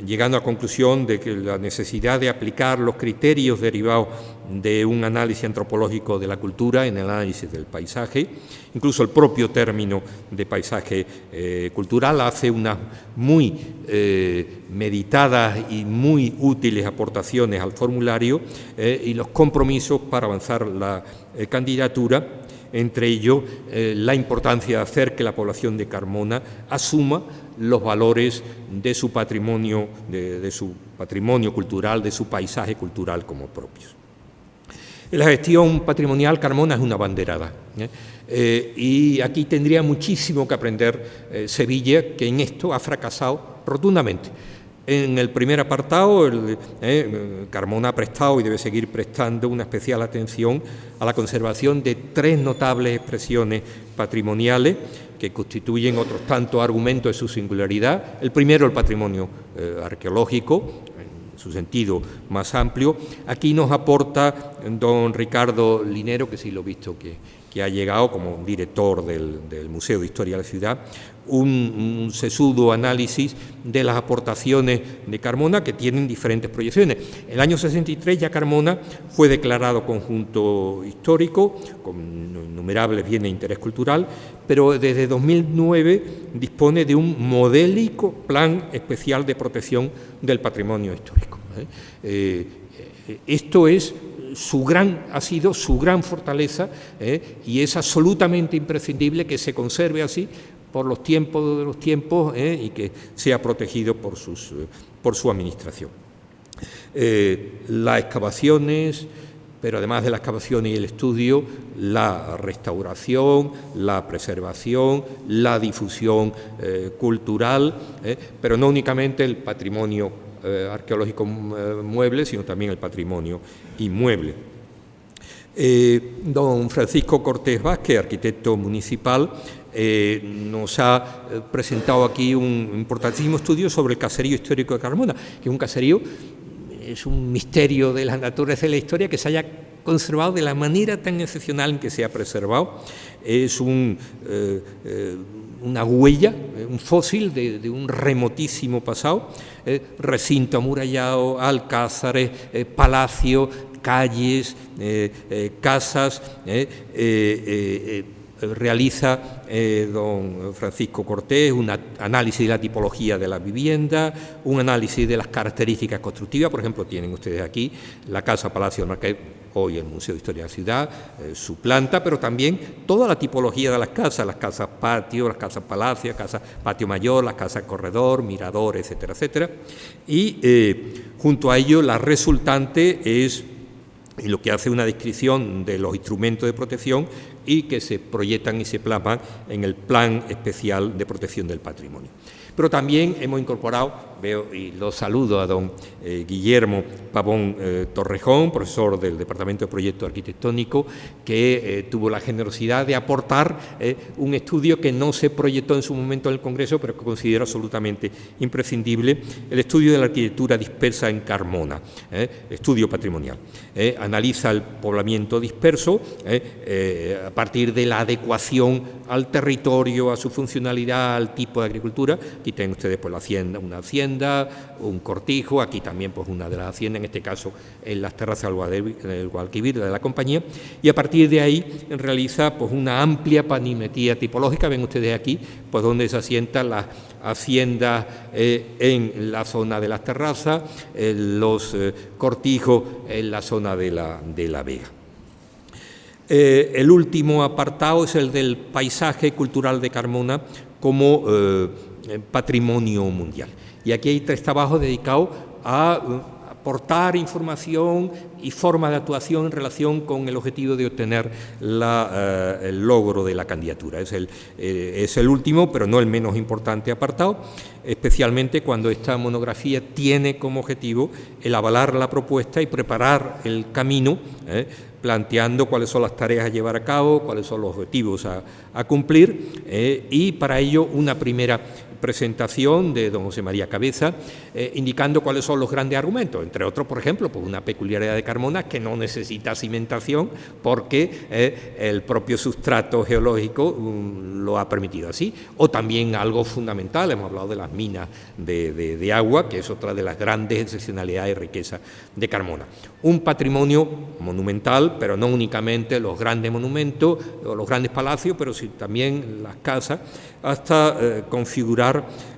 C: llegando a la conclusión de que la necesidad de aplicar los criterios derivados de un análisis antropológico de la cultura en el análisis del paisaje, incluso el propio término de paisaje cultural hace unas muy meditadas y muy útiles aportaciones al formulario y los compromisos para avanzar la candidatura, entre ellos la importancia de hacer que la población de Carmona asuma los valores de su patrimonio, de su patrimonio cultural, de su paisaje cultural como propios. En la gestión patrimonial, Carmona es una abanderada, y aquí tendría muchísimo que aprender Sevilla, que en esto ha fracasado rotundamente. En el primer apartado, Carmona ha prestado y debe seguir prestando una especial atención a la conservación de 3 notables expresiones patrimoniales que constituyen otros tantos argumentos de su singularidad. El primero, el patrimonio arqueológico, en su sentido más amplio. Aquí nos aporta don Ricardo Linero, que sí lo he visto que ha llegado como director del Museo de Historia de la Ciudad, un sesudo análisis de las aportaciones de Carmona, que tienen diferentes proyecciones. En el año 63 ya Carmona fue declarado conjunto histórico, con innumerables bienes de interés cultural, pero desde 2009 dispone de un modélico plan especial de protección del patrimonio histórico. Esto es ha sido su gran fortaleza, y es absolutamente imprescindible que se conserve así por los tiempos de los tiempos, y que sea protegido por su administración. Las excavaciones, pero además de las excavaciones y el estudio, la restauración, la preservación, la difusión cultural, pero no únicamente el patrimonio arqueológico mueble, sino también el patrimonio inmueble. Don Francisco Cortés Vázquez, arquitecto municipal, nos ha presentado aquí un importantísimo estudio sobre el caserío histórico de Carmona, que es un caserío, es un misterio de la naturaleza y la historia que se haya conservado de la manera tan excepcional en que se ha preservado. Es una huella, un fósil de un remotísimo pasado, recinto amurallado, alcázares, palacios, calles, casas. Realiza don Francisco Cortés un análisis de la tipología de la vivienda, un análisis de las características constructivas. Por ejemplo, tienen ustedes aquí la Casa Palacio del Marqués, hoy el Museo de Historia de la Ciudad, su planta, pero también toda la tipología de las casas patio, las casas palacio, las casas patio mayor, las casas corredor, mirador, etcétera, etcétera. Y junto a ello la resultante es lo que hace una descripción de los instrumentos de protección y que se proyectan y se plasman en el Plan Especial de Protección del Patrimonio. Pero también hemos incorporado, veo y lo saludo a don Guillermo Pavón Torrejón, profesor del Departamento de Proyecto Arquitectónico, que tuvo la generosidad de aportar un estudio que no se proyectó en su momento en el Congreso, pero que considero absolutamente imprescindible, el estudio de la arquitectura dispersa en Carmona, estudio patrimonial. Analiza el poblamiento disperso a partir de la adecuación al territorio, a su funcionalidad, al tipo de agricultura. Aquí tienen ustedes pues, una hacienda, un cortijo, aquí también pues, una de las haciendas, en este caso en las terrazas del Guadalquivir de la compañía, y a partir de ahí realiza pues, una amplia panimetría tipológica. Ven ustedes aquí pues, donde se asientan las haciendas en la zona de las terrazas, los cortijos en la zona de la Vega. El último apartado es el del paisaje cultural de Carmona como patrimonio mundial. Y aquí hay 3 trabajos dedicados a aportar información y forma de actuación en relación con el objetivo de obtener el logro de la candidatura. Es el último, pero no el menos importante apartado, especialmente cuando esta monografía tiene como objetivo el avalar la propuesta y preparar el camino planteando cuáles son las tareas a llevar a cabo, cuáles son los objetivos a cumplir, y para ello una primera presentación de don José María Cabeza, indicando cuáles son los grandes argumentos, entre otros, por ejemplo, pues una peculiaridad de Carmona que no necesita cimentación porque el propio sustrato geológico lo ha permitido así, o también algo fundamental, hemos hablado de las minas de agua, que es otra de las grandes excepcionalidades y riquezas de Carmona. Un patrimonio monumental, pero no únicamente los grandes monumentos o los grandes palacios, pero sí también las casas, hasta configurar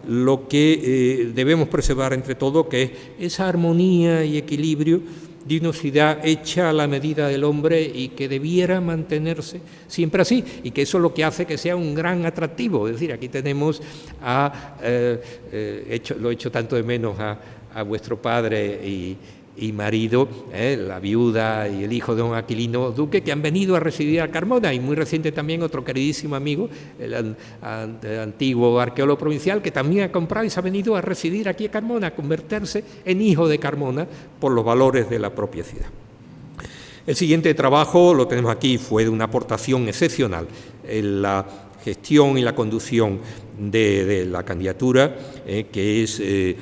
C: lo que debemos preservar entre todos, que es esa armonía y equilibrio de una ciudad hecha a la medida del hombre y que debiera mantenerse siempre así, y que eso es lo que hace que sea un gran atractivo. Es decir, aquí tenemos lo he hecho tanto de menos a vuestro padre y marido, la viuda y el hijo de don Aquilino Duque, que han venido a residir a Carmona, y muy reciente también otro queridísimo amigo, el antiguo arqueólogo provincial, que también ha comprado y se ha venido a residir aquí a Carmona, a convertirse en hijo de Carmona por los valores de la propia ciudad. El siguiente trabajo, lo tenemos aquí, fue de una aportación excepcional en la gestión y la conducción de la candidatura, que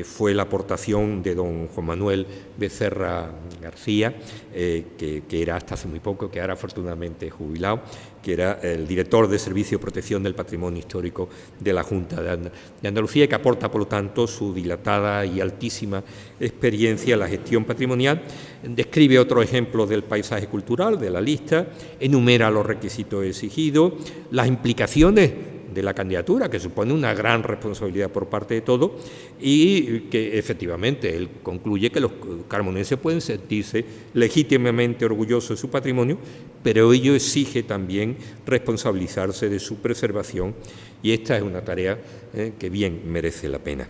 C: fue la aportación de don Juan Manuel Becerra García, que era hasta hace muy poco, que ahora afortunadamente jubilado, que era el director de Servicio de Protección del Patrimonio Histórico de la Junta de Andalucía, y que aporta, por lo tanto, su dilatada y altísima experiencia en la gestión patrimonial. Describe otro ejemplo del paisaje cultural de la lista, enumera los requisitos exigidos, las implicaciones de la candidatura, que supone una gran responsabilidad por parte de todos, y que efectivamente él concluye que los carmonenses pueden sentirse legítimamente orgullosos de su patrimonio, pero ello exige también responsabilizarse de su preservación, y esta es una tarea que bien merece la pena.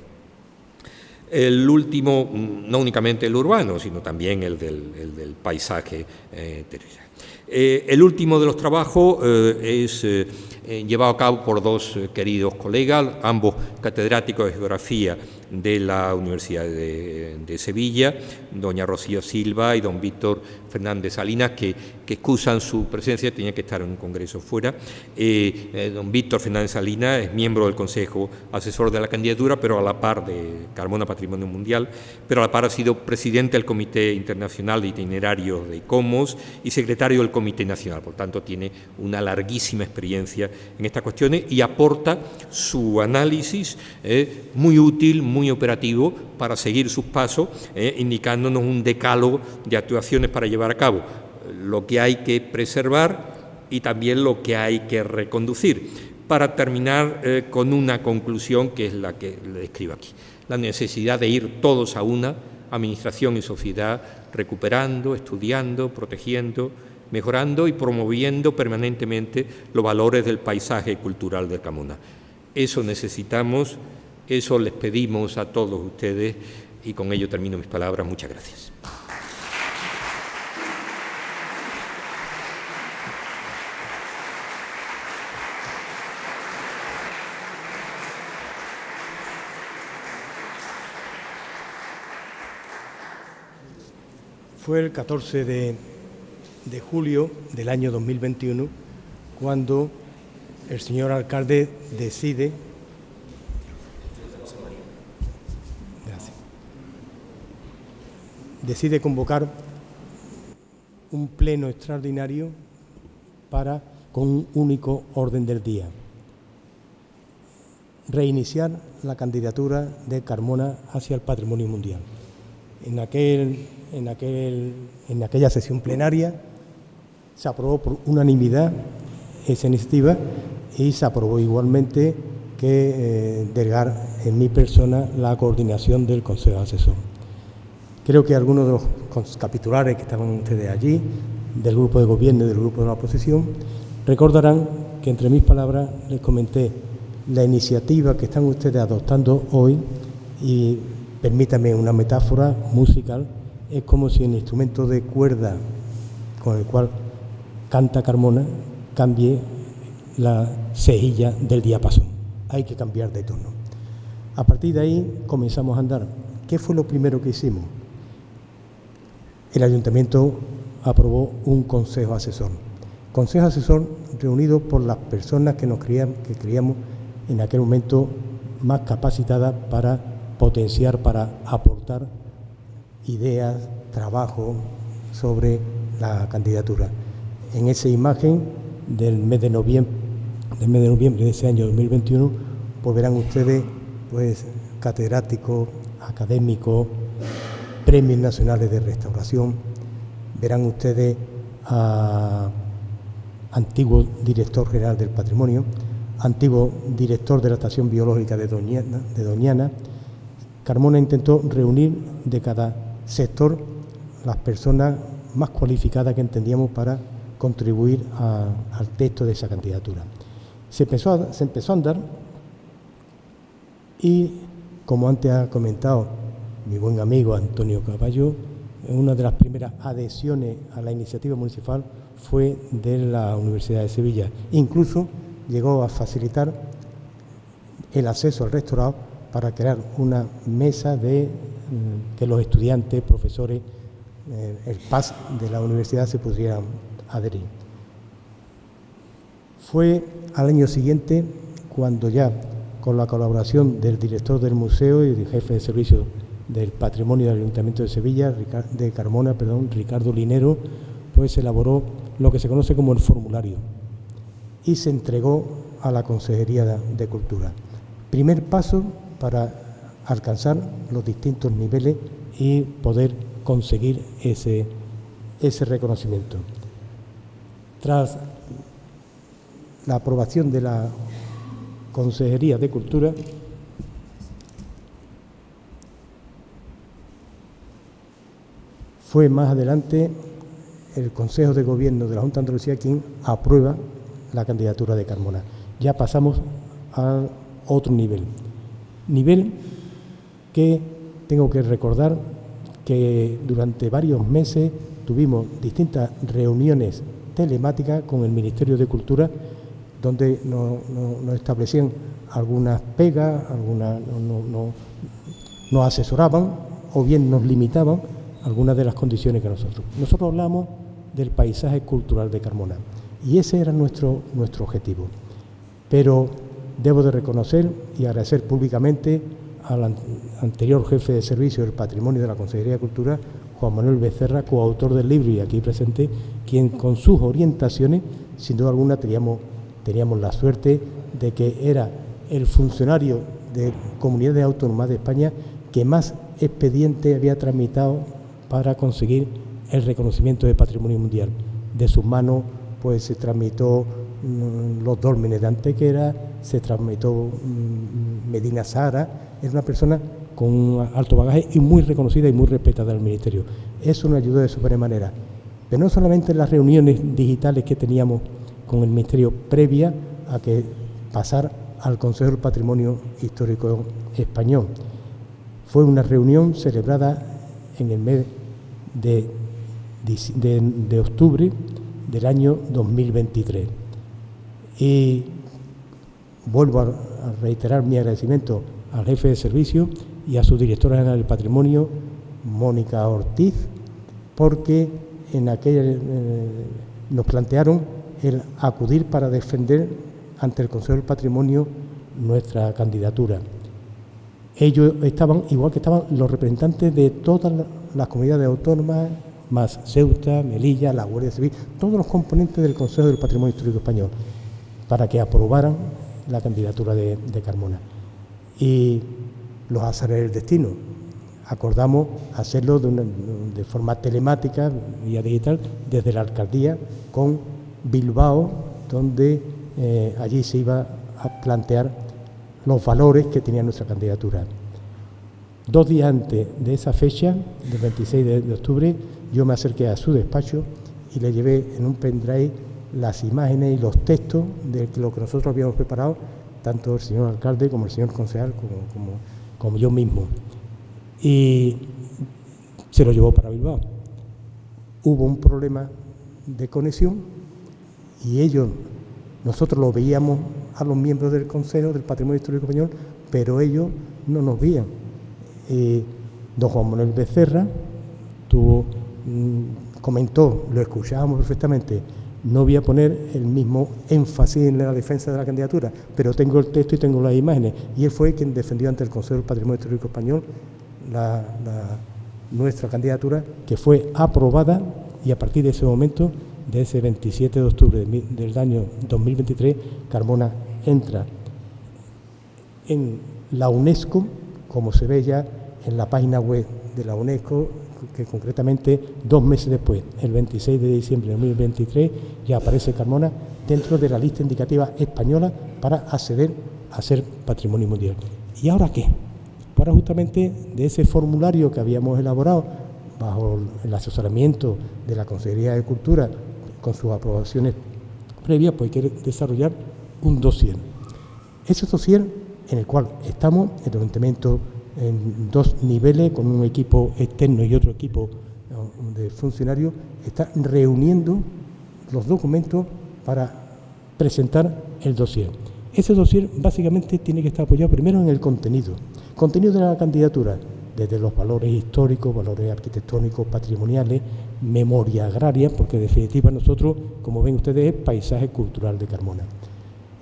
C: El último, no únicamente el urbano, sino también el del paisaje territorial. El último de los trabajos es llevado a cabo por dos queridos colegas, ambos catedráticos de Geografía de la Universidad de Sevilla, doña Rocío Silva y don Víctor Fernández Salinas, que excusan su presencia, tenía que estar en un congreso fuera. Don Víctor Fernández Salinas es miembro del Consejo Asesor de la candidatura, pero a la par de Carmona Patrimonio Mundial, pero a la par ha sido presidente del Comité Internacional de Itinerarios de ICOMOS y secretario del Comité Nacional. Por tanto, tiene una larguísima experiencia en estas cuestiones y aporta su análisis muy útil, muy operativo para seguir sus pasos, indicándonos un decálogo de actuaciones para llevar a cabo lo que hay que preservar y también lo que hay que reconducir, para terminar con una conclusión que es la que le describo aquí: la necesidad de ir todos a una, administración y sociedad, recuperando, estudiando, protegiendo, mejorando y promoviendo permanentemente los valores del paisaje cultural de Carmona. Eso necesitamos, eso les pedimos a todos ustedes, y con ello termino mis palabras. Muchas gracias.
D: Fue el 14 de julio del año 2021 cuando el señor alcalde decide convocar un pleno extraordinario con un único orden del día: reiniciar la candidatura de Carmona hacia el Patrimonio Mundial. En aquella sesión plenaria se aprobó por unanimidad esa iniciativa, y se aprobó igualmente que delegar en mi persona la coordinación del Consejo Asesor. Creo que algunos de los capitulares que estaban ustedes allí, del grupo de gobierno y del grupo de la oposición, recordarán que entre mis palabras les comenté la iniciativa que están ustedes adoptando hoy, y permítame una metáfora musical: es como si el instrumento de cuerda con el cual canta Carmona cambie la cejilla del diapasón. Hay que cambiar de tono. A partir de ahí comenzamos a andar. ¿Qué fue lo primero que hicimos? El ayuntamiento aprobó un consejo asesor. Consejo asesor reunido por las personas que creíamos en aquel momento más capacitadas para potenciar, para aportar ideas, trabajo sobre la candidatura. En esa imagen del mes de noviembre de ese año 2021, pues verán ustedes pues catedráticos, académicos, premios nacionales de restauración, verán ustedes a antiguo director general del Patrimonio, antiguo director de la Estación Biológica de Doñana. Carmona intentó reunir de cada sector las personas más cualificadas que entendíamos para contribuir al texto de esa candidatura. Se empezó a andar y, como antes ha comentado mi buen amigo Antonio Caballo, una de las primeras adhesiones a la iniciativa municipal fue de la Universidad de Sevilla. Incluso llegó a facilitar el acceso al rectorado para crear una mesa de que los estudiantes, profesores, el PAS de la universidad se pudieran adherir. Fue al año siguiente cuando ya, con la colaboración del director del museo y del jefe de servicio del Patrimonio del Ayuntamiento de Sevilla, Ricardo Linero, pues se elaboró lo que se conoce como el formulario y se entregó a la Consejería de Cultura. Primer paso para alcanzar los distintos niveles y poder conseguir ese reconocimiento. Tras la aprobación de la Consejería de Cultura, fue más adelante el Consejo de Gobierno de la Junta de Andalucía quien aprueba la candidatura de Carmona. Ya pasamos a otro nivel que tengo que recordar que durante varios meses tuvimos distintas reuniones telemáticas con el Ministerio de Cultura, donde nos establecían algunas pegas, nos asesoraban o bien nos limitaban algunas de las condiciones que nosotros. Nosotros hablamos del paisaje cultural de Carmona y ese era nuestro objetivo. Pero debo de reconocer y agradecer públicamente al anterior jefe de servicio del Patrimonio de la Consejería de Cultura, Juan Manuel Becerra, coautor del libro y aquí presente, quien con sus orientaciones, sin duda alguna, teníamos la suerte de que era el funcionario de Comunidades Autónomas de España que más expedientes había tramitado para conseguir el reconocimiento de Patrimonio Mundial. De sus manos pues se tramitó los dólmenes de Antequera, se tramitó Medina Sahara. Es una persona con un alto bagaje y muy reconocida y muy respetada del Ministerio. Eso nos ayudó de sobremanera. Pero no solamente en las reuniones digitales que teníamos con el Ministerio previa a que pasar al Consejo del Patrimonio Histórico Español. Fue una reunión celebrada en el mes de octubre del año 2023. Y vuelvo a reiterar mi agradecimiento al jefe de servicio y a su directora general del Patrimonio, Mónica Ortiz, porque en aquella nos plantearon el acudir para defender ante el Consejo del Patrimonio nuestra candidatura. Ellos estaban, igual que estaban los representantes de todas las comunidades autónomas, más Ceuta, Melilla, la Guardia Civil, todos los componentes del Consejo del Patrimonio Histórico Español, para que aprobaran la candidatura de Carmona. Y los azares del destino. Acordamos hacerlo de forma telemática, vía digital, desde la alcaldía con Bilbao, donde allí se iba a plantear los valores que tenía nuestra candidatura. 2 días antes de esa fecha, del 26 de octubre, yo me acerqué a su despacho y le llevé en un pendrive las imágenes y los textos de lo que nosotros habíamos preparado, tanto el señor alcalde como el señor concejal, como yo mismo. Y se lo llevó para Bilbao. Hubo un problema de conexión y nosotros lo veíamos a los miembros del Consejo del Patrimonio Histórico Español, pero ellos no nos veían. Don Juan Manuel Becerra tuvo comentó, lo escuchábamos perfectamente, no voy a poner el mismo énfasis en la defensa de la candidatura, pero tengo el texto y tengo las imágenes. Y él fue quien defendió ante el Consejo del Patrimonio Histórico Español nuestra candidatura, que fue aprobada, y a partir de ese momento, de ese 27 de octubre del año 2023, Carmona entra en la UNESCO, como se ve ya en la página web de la UNESCO, que concretamente 2 meses después, el 26 de diciembre de 2023, ya aparece Carmona dentro de la lista indicativa española para acceder a ser Patrimonio Mundial. ¿Y ahora qué? Para justamente de ese formulario que habíamos elaborado bajo el asesoramiento de la Consejería de Cultura con sus aprobaciones previas, pues hay que desarrollar un dossier. Ese dossier en el cual estamos, el ayuntamiento en 2 niveles, con un equipo externo y otro equipo de funcionarios, está reuniendo los documentos para presentar el dossier. Ese dossier básicamente tiene que estar apoyado primero en el contenido de la candidatura, desde los valores históricos, valores arquitectónicos, patrimoniales, memoria agraria, porque en definitiva nosotros, como ven ustedes, es paisaje cultural de Carmona.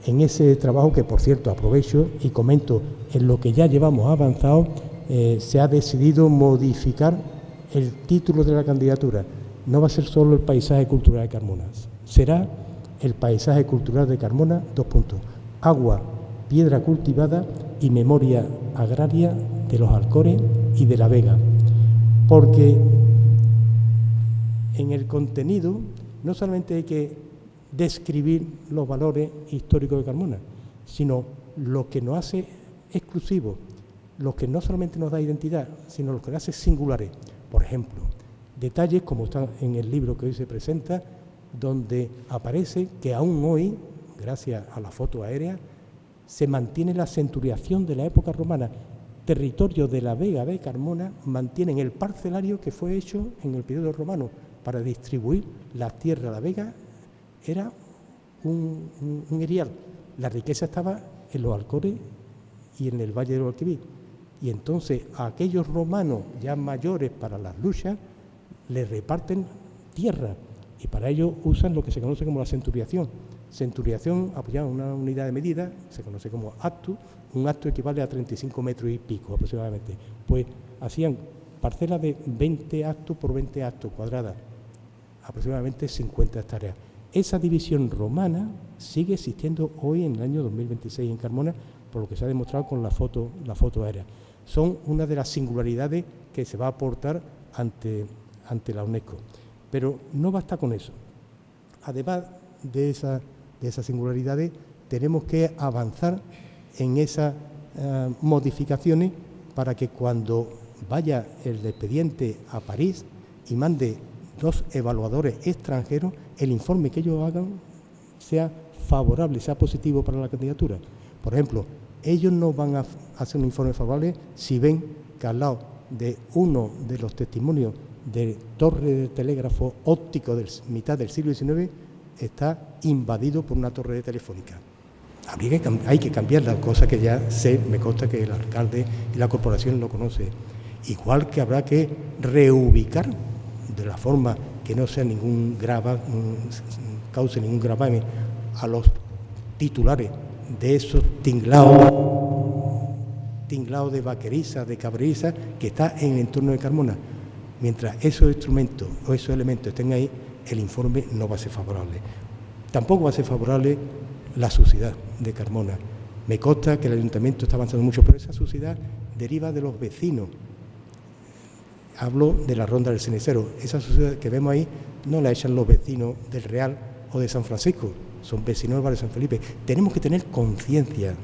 D: En ese trabajo, que por cierto aprovecho y comento en lo que ya llevamos avanzado, se ha decidido modificar el título de la candidatura. No va a ser solo el paisaje cultural de Carmona, será el paisaje cultural de Carmona, : agua, piedra cultivada y memoria agraria de los Alcores y de la Vega. Porque en el contenido no solamente hay que describir los valores históricos de Carmona, sino lo que nos hace exclusivos, lo que no solamente nos da identidad, sino lo que nos hace singulares. Por ejemplo, detalles como están en el libro que hoy se presenta, donde aparece que aún hoy, gracias a la foto aérea, se mantiene la centuriación de la época romana. Territorio de la Vega de Carmona mantienen el parcelario que fue hecho en el periodo romano para distribuir la tierra. La Vega era un erial. La riqueza estaba en los Alcores y en el Valle del Guadalquivir. Y entonces a aquellos romanos ya mayores para las luchas les reparten tierra y para ello usan lo que se conoce como la centuriación. Centuriación apoyada en una unidad de medida, se conoce como actus. Un actus equivale a 35 metros y pico aproximadamente. Pues hacían parcelas de 20 actus por 20 actus cuadradas, aproximadamente 50 hectáreas. Esa división romana sigue existiendo hoy en el año 2026 en Carmona, por lo que se ha demostrado con la foto aérea. Son una de las singularidades que se va a aportar ante la UNESCO. Pero no basta con eso. Además de esas singularidades, tenemos que avanzar en esas modificaciones para que cuando vaya el expediente a París y mande 2 evaluadores extranjeros, el informe que ellos hagan sea favorable, sea positivo para la candidatura. Por ejemplo, ellos no van a hacer un informe favorable si ven que al lado de uno de los testimonios de torre de telégrafo óptico de mitad del siglo XIX está invadido por una torre de telefónica. Hay que cambiarla, cosa que ya sé, me consta que el alcalde y la corporación lo conocen. Igual que habrá que reubicar de la forma que no sea cause ningún gravamen a los titulares de esos tinglados de vaqueriza, de cabreriza, que está en el entorno de Carmona. Mientras esos instrumentos o esos elementos estén ahí, el informe no va a ser favorable. Tampoco va a ser favorable la suciedad de Carmona. Me consta que el ayuntamiento está avanzando mucho, pero esa suciedad deriva de los vecinos. Hablo de la Ronda del Cenicero. Esa suciedad que vemos ahí no la echan los vecinos del Real o de San Francisco, son vecinos del barrio de San Felipe. Tenemos que tener conciencia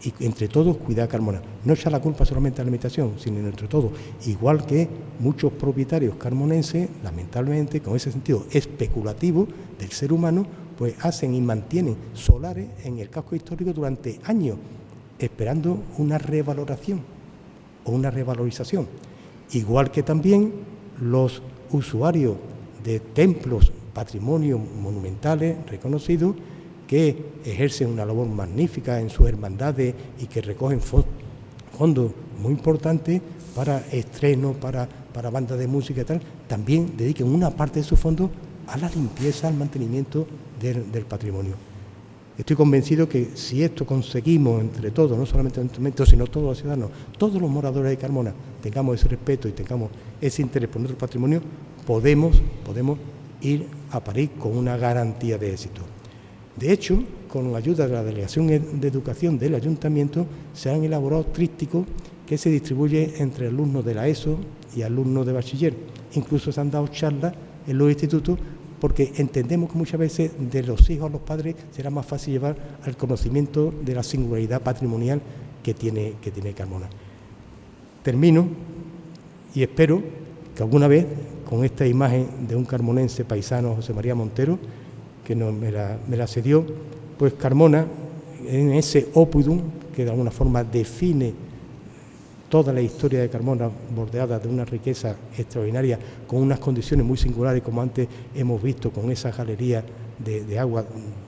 D: y entre todos cuidar a Carmona. No echar la culpa solamente a la Administración, sino entre todos. Igual que muchos propietarios carmonenses, lamentablemente, con ese sentido especulativo del ser humano, pues hacen y mantienen solares en el casco histórico durante años, esperando una revaloración o una revalorización. Igual que también los usuarios de templos, patrimonios monumentales reconocidos, que ejercen una labor magnífica en sus hermandades y que recogen fondos muy importantes para estrenos, para bandas de música y tal, también dediquen una parte de sus fondos a la limpieza, al mantenimiento del patrimonio. Estoy convencido que si esto conseguimos entre todos, no solamente el ayuntamiento, sino todos los ciudadanos, todos los moradores de Carmona, tengamos ese respeto y tengamos ese interés por nuestro patrimonio, podemos ir a París con una garantía de éxito. De hecho, con la ayuda de la Delegación de Educación del Ayuntamiento, se han elaborado trípticos que se distribuyen entre alumnos de la ESO y alumnos de bachiller. Incluso se han dado charlas en los institutos, porque entendemos que muchas veces de los hijos a los padres será más fácil llevar al conocimiento de la singularidad patrimonial que tiene Carmona. Termino y espero que alguna vez, con esta imagen de un carmonense paisano, José María Montero, que me la cedió, pues Carmona, en ese opudum que de alguna forma define toda la historia de Carmona, bordeada de una riqueza extraordinaria, con unas condiciones muy singulares, como antes hemos visto, con esa galería de agua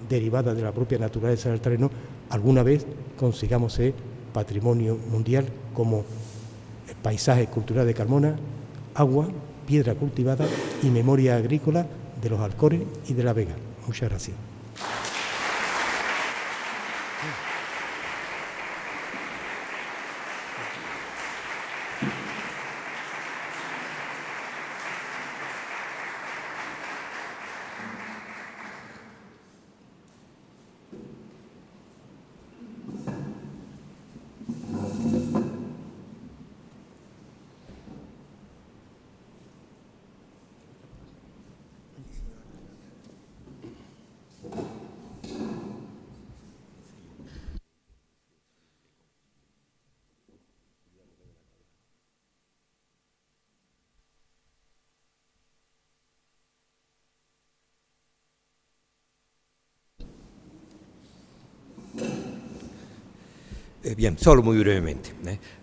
D: derivada de la propia naturaleza del terreno, alguna vez consigamos ser patrimonio mundial como el paisaje cultural de Carmona, agua, piedra cultivada y memoria agrícola de los Alcores y de la Vega. Muchas gracias.
C: Bien, solo muy brevemente.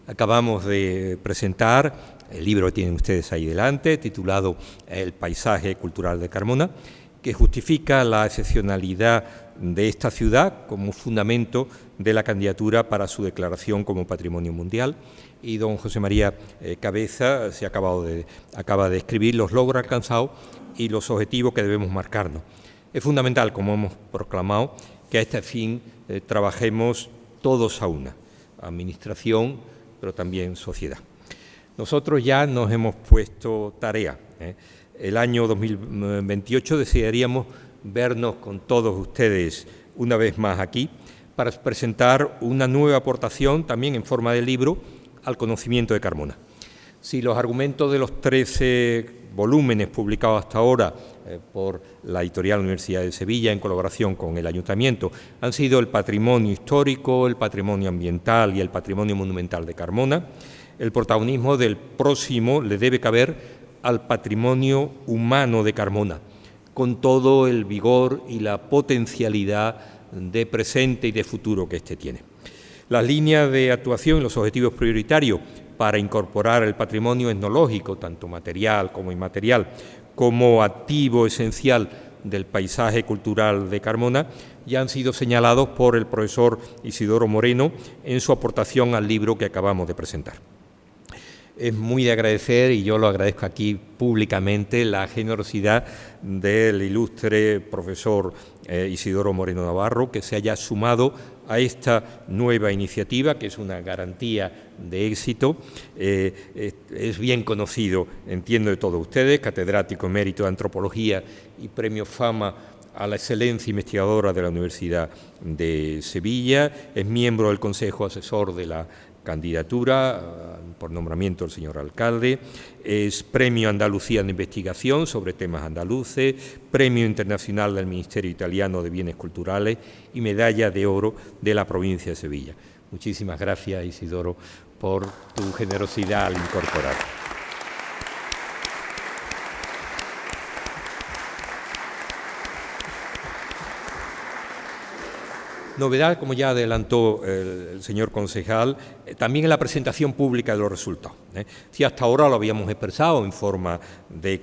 C: Acabamos de presentar el libro que tienen ustedes ahí delante, titulado El paisaje cultural de Carmona, que justifica la excepcionalidad de esta ciudad como fundamento de la candidatura para su declaración como Patrimonio Mundial. Y don José María Cabeza acaba de escribir los logros alcanzados y los objetivos que debemos marcarnos. Es fundamental, como hemos proclamado, que a este fin trabajemos todos a una, administración, pero también sociedad. Nosotros ya nos hemos puesto tarea. El año 2028 desearíamos vernos con todos ustedes una vez más aquí para presentar una nueva aportación, también en forma de libro, al conocimiento de Carmona. Si los argumentos de los 13 volúmenes publicados hasta ahora por la editorial Universidad de Sevilla en colaboración con el Ayuntamiento han sido el patrimonio histórico, el patrimonio ambiental y el patrimonio monumental de Carmona, el protagonismo del próximo le debe caber al patrimonio humano de Carmona, con todo el vigor y la potencialidad de presente y de futuro que éste tiene. Las líneas de actuación y los objetivos prioritarios para incorporar el patrimonio etnológico, tanto material como inmaterial, como activo esencial del paisaje cultural de Carmona, ya han sido señalados por el profesor Isidoro Moreno en su aportación al libro que acabamos de presentar. Es muy de agradecer, y yo lo agradezco aquí públicamente, la generosidad del ilustre profesor Isidoro Moreno Navarro, que se haya sumado a esta nueva iniciativa, que es una garantía de éxito. Es bien conocido, entiendo, de todos ustedes, catedrático emérito de Antropología y premio Fama a la excelencia investigadora de la Universidad de Sevilla, es miembro del Consejo Asesor de la candidatura por nombramiento del señor alcalde, es Premio Andalucía de Investigación sobre temas andaluces, Premio Internacional del Ministerio Italiano de Bienes Culturales y Medalla de Oro de la provincia de Sevilla. Muchísimas gracias, Isidoro, por tu generosidad al incorporar. Novedad, como ya adelantó el señor concejal, también en la presentación pública de los resultados. Si hasta ahora lo habíamos expresado en forma de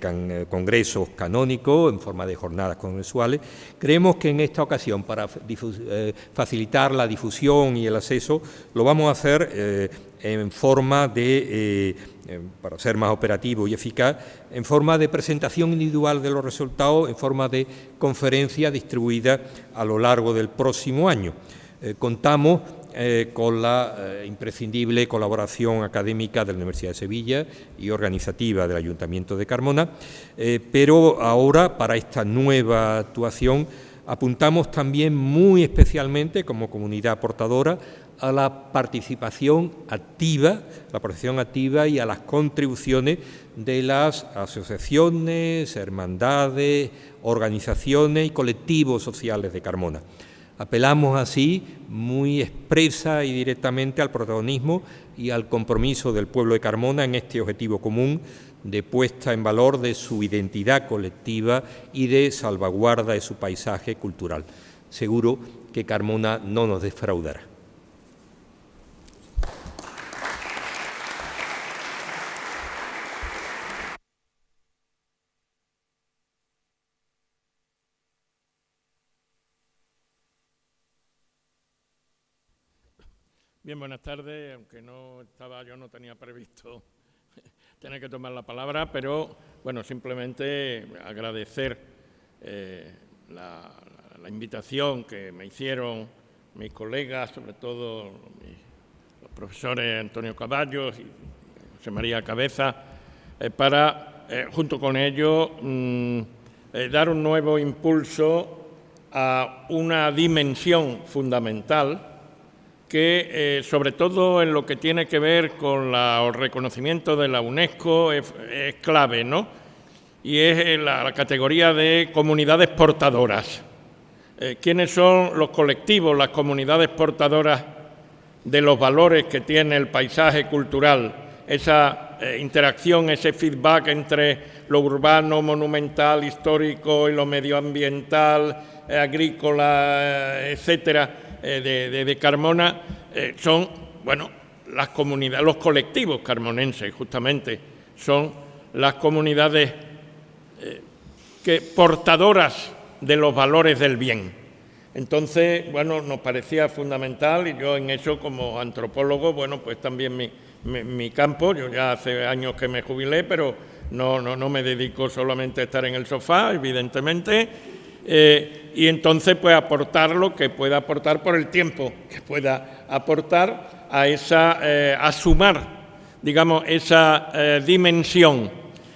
C: congresos canónicos, en forma de jornadas congresuales, creemos que en esta ocasión, para facilitar la difusión y el acceso, lo vamos a hacer en forma de, para ser más operativo y eficaz, en forma de presentación individual de los resultados, en forma de conferencia distribuida a lo largo del próximo año. Contamos con la imprescindible colaboración académica de la Universidad de Sevilla y organizativa del Ayuntamiento de Carmona, pero ahora, para esta nueva actuación, apuntamos también muy especialmente, como comunidad aportadora, a la participación activa y a las contribuciones de las asociaciones, hermandades, organizaciones y colectivos sociales de Carmona. Apelamos así muy expresa y directamente al protagonismo y al compromiso del pueblo de Carmona en este objetivo común de puesta en valor de su identidad colectiva y de salvaguarda de su paisaje cultural. Seguro que Carmona no nos defraudará.
E: Bien, buenas tardes, aunque yo no tenía previsto tener que tomar la palabra, pero bueno, simplemente agradecer la invitación que me hicieron mis colegas, sobre todo los profesores Antonio Caballos y José María Cabeza, para, junto con ellos, dar un nuevo impulso a una dimensión fundamental que, sobre todo en lo que tiene que ver con el reconocimiento de la UNESCO, es clave, ¿no? Y es la categoría de comunidades portadoras. ¿Quiénes son los colectivos, las comunidades portadoras de los valores que tiene el paisaje cultural? Esa interacción, ese feedback entre lo urbano, monumental, histórico y lo medioambiental, agrícola, etcétera, de Carmona, son, bueno, las comunidades, los colectivos carmonenses, justamente, son las comunidades portadoras de los valores del bien. Entonces, bueno, nos parecía fundamental, y yo en eso, como antropólogo, bueno, pues también mi campo. Yo ya hace años que me jubilé, pero no me dedico solamente a estar en el sofá, evidentemente. Y entonces, pues, aportar lo que pueda aportar por el tiempo que pueda aportar a sumar, digamos, esa dimensión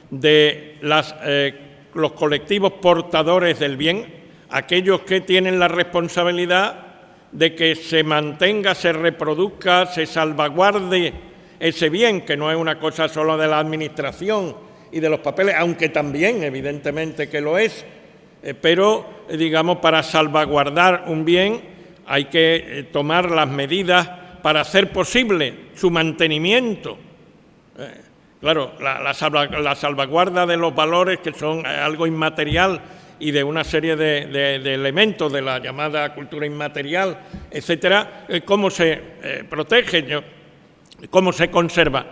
E: de los colectivos portadores del bien, aquellos que tienen la responsabilidad de que se mantenga, se reproduzca, se salvaguarde ese bien, que no es una cosa solo de la administración y de los papeles, aunque también, evidentemente, que lo es. Pero, digamos, para salvaguardar un bien hay que tomar las medidas para hacer posible su mantenimiento. Claro, la salvaguarda de los valores, que son algo inmaterial, y de una serie de elementos de la llamada cultura inmaterial, etcétera, ¿cómo se protege? ¿Cómo se conserva?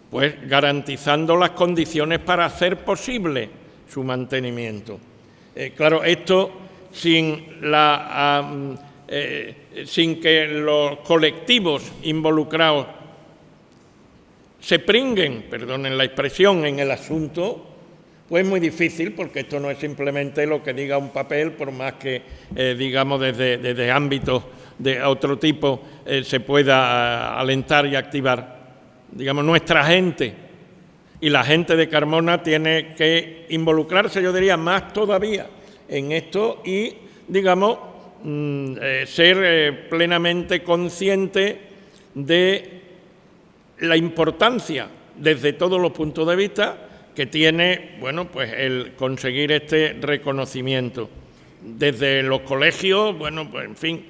E: Pues garantizando las condiciones para hacer posible su mantenimiento. Claro, esto sin que los colectivos involucrados se pringuen, perdonen la expresión, en el asunto, pues es muy difícil, porque esto no es simplemente lo que diga un papel, por más que, digamos, desde ámbitos de otro tipo se pueda alentar y activar. Digamos, nuestra gente y la gente de Carmona tiene que involucrarse, yo diría, más todavía en esto y, digamos, ser plenamente consciente de la importancia, desde todos los puntos de vista, que tiene, bueno, pues el conseguir este reconocimiento. Desde los colegios, bueno, pues en fin,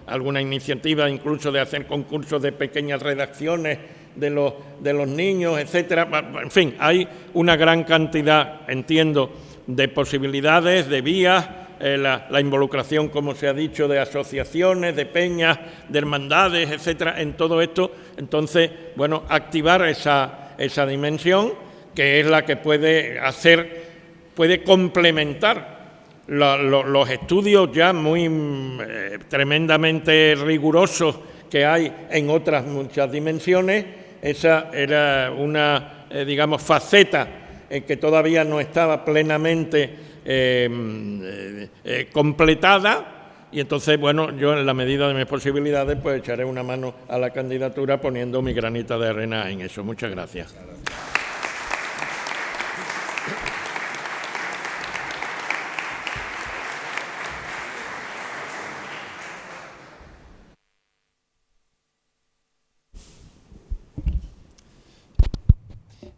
E: alguna iniciativa incluso de hacer concursos de pequeñas redacciones de los niños, etcétera. En fin, hay una gran cantidad, entiendo, de posibilidades, de vías la involucración, como se ha dicho, de asociaciones, de peñas, de hermandades, etcétera, en todo esto. Entonces, bueno, activar esa dimensión, que es la que puede complementar los estudios ya muy tremendamente rigurosos que hay en otras muchas dimensiones. Esa era una, digamos, faceta que todavía no estaba plenamente completada, y entonces, bueno, yo en la medida de mis posibilidades pues echaré una mano a la candidatura poniendo mi granita de arena en eso. Muchas gracias.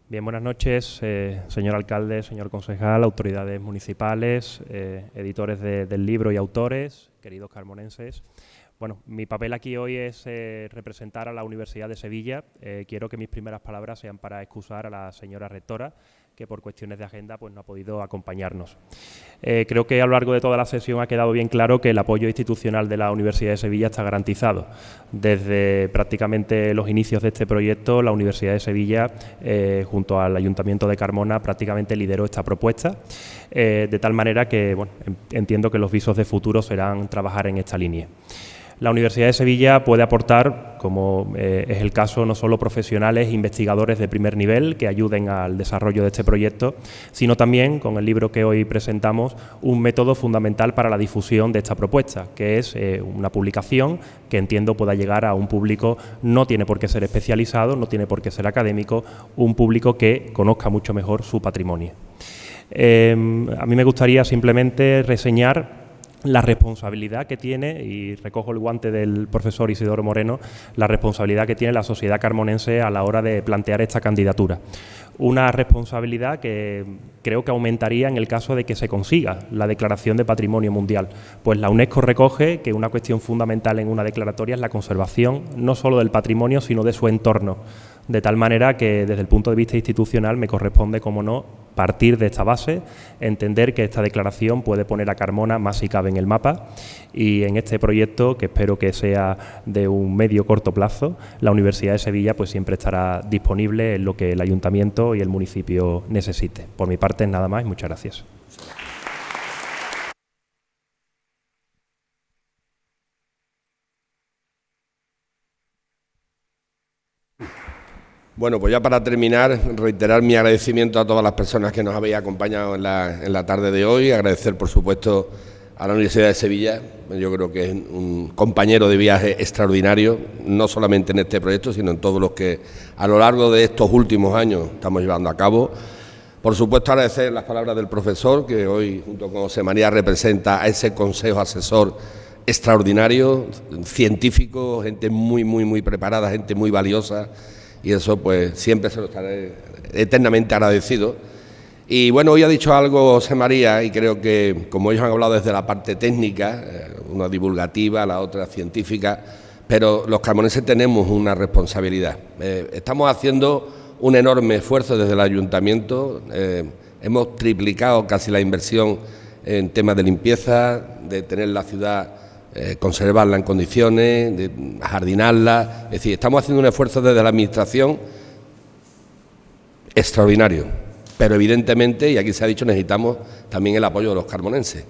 F: Bien, buenas noches, señor alcalde, señor concejal, autoridades municipales, editores del libro y autores, queridos carmonenses. Bueno, mi papel aquí hoy es representar a la Universidad de Sevilla. Quiero que mis primeras palabras sean para excusar a la señora rectora, que por cuestiones de agenda pues no ha podido acompañarnos. Creo que a lo largo de toda la sesión ha quedado bien claro que el apoyo institucional de la Universidad de Sevilla está garantizado. Desde prácticamente los inicios de este proyecto, la Universidad de Sevilla, junto al Ayuntamiento de Carmona, prácticamente lideró esta propuesta, de tal manera que bueno, entiendo que los visos de futuro serán trabajar en esta línea. La Universidad de Sevilla puede aportar, como es el caso, no solo profesionales e investigadores de primer nivel que ayuden al desarrollo de este proyecto, sino también, con el libro que hoy presentamos, un método fundamental para la difusión de esta propuesta, que es una publicación que entiendo pueda llegar a un público, no tiene por qué ser especializado, no tiene por qué ser académico, un público que conozca mucho mejor su patrimonio. A mí me gustaría simplemente reseñar la responsabilidad que tiene, y recojo el guante del profesor Isidoro Moreno, la responsabilidad que tiene la sociedad carmonense a la hora de plantear esta candidatura. Una responsabilidad que creo que aumentaría en el caso de que se consiga la declaración de Patrimonio Mundial, pues la UNESCO recoge que una cuestión fundamental en una declaratoria es la conservación no solo del patrimonio, sino de su entorno, de tal manera que desde el punto de vista institucional me corresponde, como no, partir de esta base, entender que esta declaración puede poner a Carmona más si cabe en el mapa, y en este proyecto, que espero que sea de un medio corto plazo, la Universidad de Sevilla pues siempre estará disponible en lo que el Ayuntamiento y el municipio necesite. Por mi parte nada más y muchas gracias.
A: Bueno, pues ya para terminar, reiterar mi agradecimiento a todas las personas que nos habéis acompañado en la tarde de hoy, agradecer por supuesto a la Universidad de Sevilla. Yo creo que es un compañero de viaje extraordinario, no solamente en este proyecto, sino en todos los que a lo largo de estos últimos años estamos llevando a cabo. Por supuesto, agradecer las palabras del profesor, que hoy junto con José María representa a ese consejo asesor extraordinario, científico, gente muy preparada, gente muy valiosa, y eso pues siempre se lo estaré eternamente agradecido. Y bueno, hoy ha dicho algo José María, y creo que como ellos han hablado desde la parte técnica, una divulgativa, la otra científica, pero los carmonenses tenemos una responsabilidad. Estamos haciendo un enorme esfuerzo desde el Ayuntamiento, hemos triplicado casi la inversión en temas de limpieza, de tener la ciudad, conservarla en condiciones, de jardinarla. Es decir, estamos haciendo un esfuerzo desde la Administración extraordinario, pero evidentemente, y aquí se ha dicho, necesitamos también el apoyo de los carmonenses.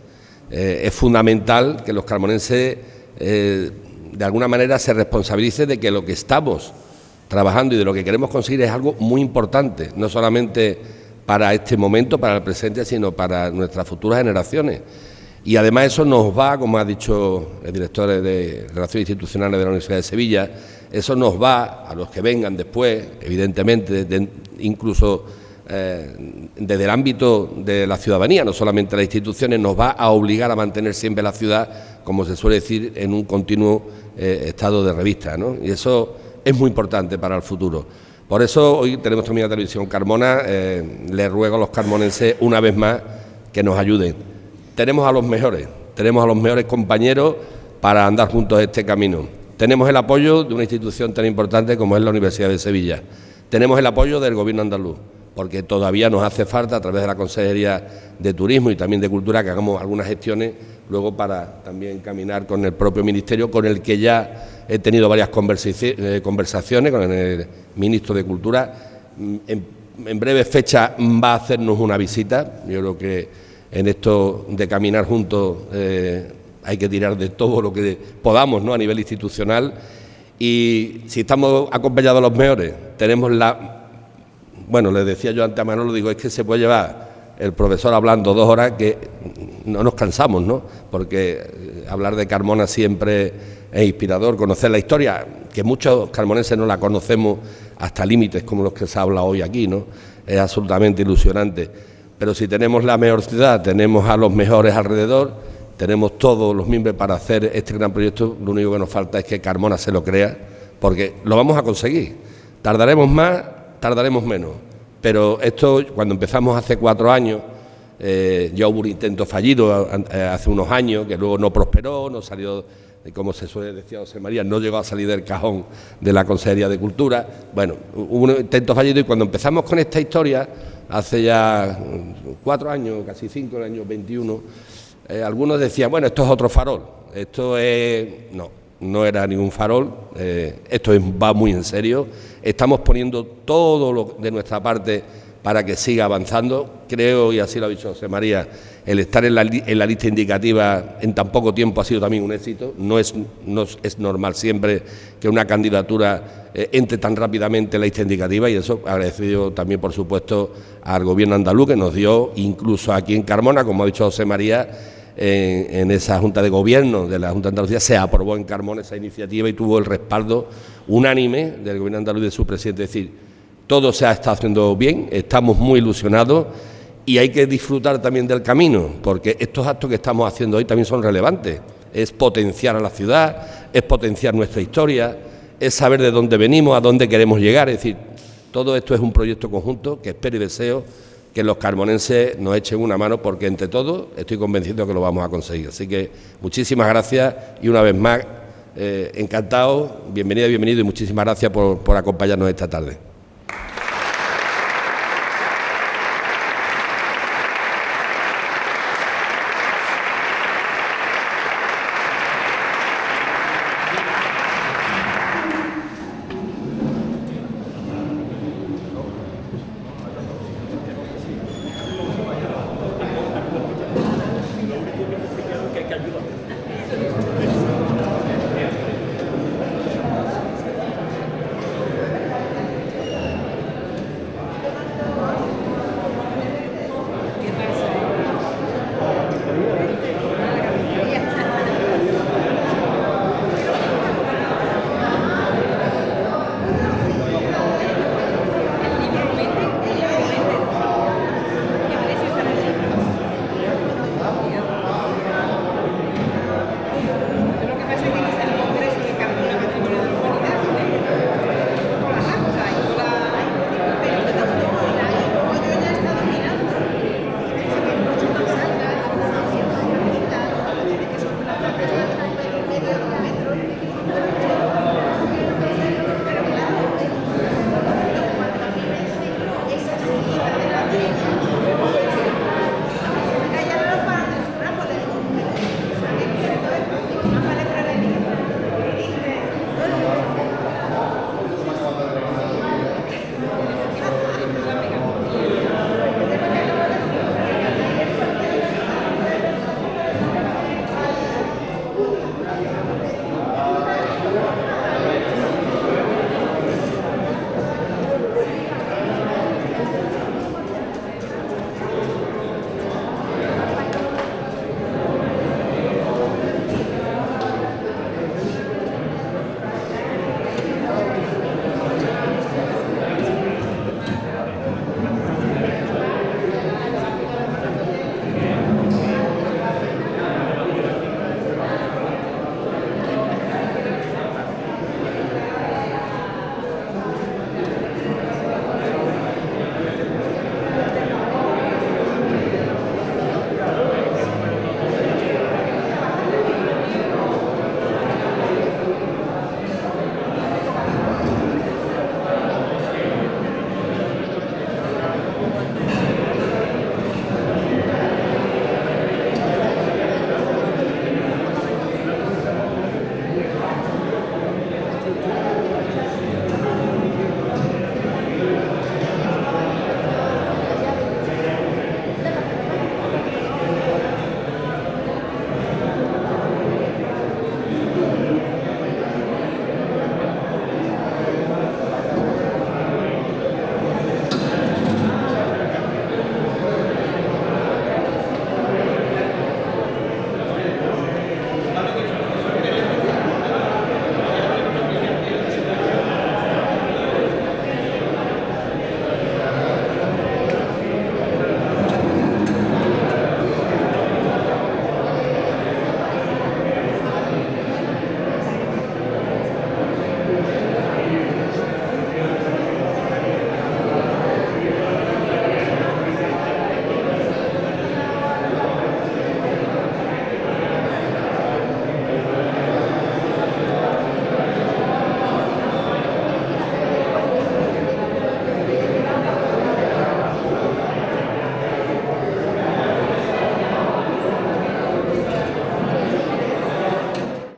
A: Es fundamental que los carmonenses de alguna manera se responsabilicen de que lo que estamos trabajando y de lo que queremos conseguir es algo muy importante, no solamente para este momento, para el presente, sino para nuestras futuras generaciones. Y además eso nos va, como ha dicho el director de Relaciones Institucionales de la Universidad de Sevilla, eso nos va a los que vengan después, evidentemente, incluso desde el ámbito de la ciudadanía, no solamente las instituciones, nos va a obligar a mantener siempre la ciudad, como se suele decir, en un continuo estado de revista, ¿no? Y eso es muy importante para el futuro. Por eso hoy tenemos también la televisión Carmona, les ruego a los carmonenses una vez más que nos ayuden. Tenemos a los mejores compañeros para andar juntos este camino. Tenemos el apoyo de una institución tan importante como es la Universidad de Sevilla. Tenemos el apoyo del Gobierno andaluz. porque todavía nos hace falta, a través de la Consejería de Turismo y también de Cultura, que hagamos algunas gestiones luego para también caminar con el propio Ministerio, con el que ya he tenido varias conversaciones con el Ministro de Cultura. En breve fecha va a hacernos una visita. Yo creo que en esto de caminar juntos hay que tirar de todo lo que podamos, ¿no?, a nivel institucional. Y si estamos acompañados de los mejores, tenemos bueno, les decía yo antes a Manolo, digo, es que se puede llevar el profesor hablando 2 horas que no nos cansamos, ¿no? Porque hablar de Carmona siempre es inspirador, conocer la historia, que muchos carmonenses no la conocemos hasta límites como los que se habla hoy aquí, ¿no? Es absolutamente ilusionante. Pero si tenemos la mejor ciudad, tenemos a los mejores alrededor, tenemos todos los miembros para hacer este gran proyecto, lo único que nos falta es que Carmona se lo crea, porque lo vamos a conseguir. Tardaremos más, tardaremos menos, pero esto, cuando empezamos hace 4 años, ya hubo un intento fallido hace unos años, que luego no prosperó, no salió, como se suele decir José María, no llegó a salir del cajón de la Consejería de Cultura. Bueno, hubo un intento fallido y cuando empezamos con esta historia, hace ya 4 años, casi 5, el año 21, algunos decían, bueno, esto es otro farol, esto es... No era ningún farol, esto va muy en serio, estamos poniendo todo lo de nuestra parte para que siga avanzando. Creo, y así lo ha dicho José María, el estar en la lista indicativa en tan poco tiempo ha sido también un éxito. No es normal siempre que una candidatura entre tan rápidamente en la lista indicativa, y eso agradecido también, por supuesto, al Gobierno andaluz, que nos dio, incluso aquí en Carmona, como ha dicho José María, en esa Junta de Gobierno de la Junta de Andalucía se aprobó en Carmona esa iniciativa y tuvo el respaldo unánime del Gobierno andaluz y de su presidente. Es decir, todo se ha estado haciendo bien, estamos muy ilusionados y hay que disfrutar también del camino, porque estos actos que estamos haciendo hoy también son relevantes. Es potenciar a la ciudad, es potenciar nuestra historia, es saber de dónde venimos, a dónde queremos llegar. Es decir, todo esto es un proyecto conjunto que espero y deseo que los carmonenses nos echen una mano, porque entre todos estoy convencido que lo vamos a conseguir. Así que muchísimas gracias y una vez más, encantado, bienvenida y bienvenido, y muchísimas gracias por acompañarnos esta tarde.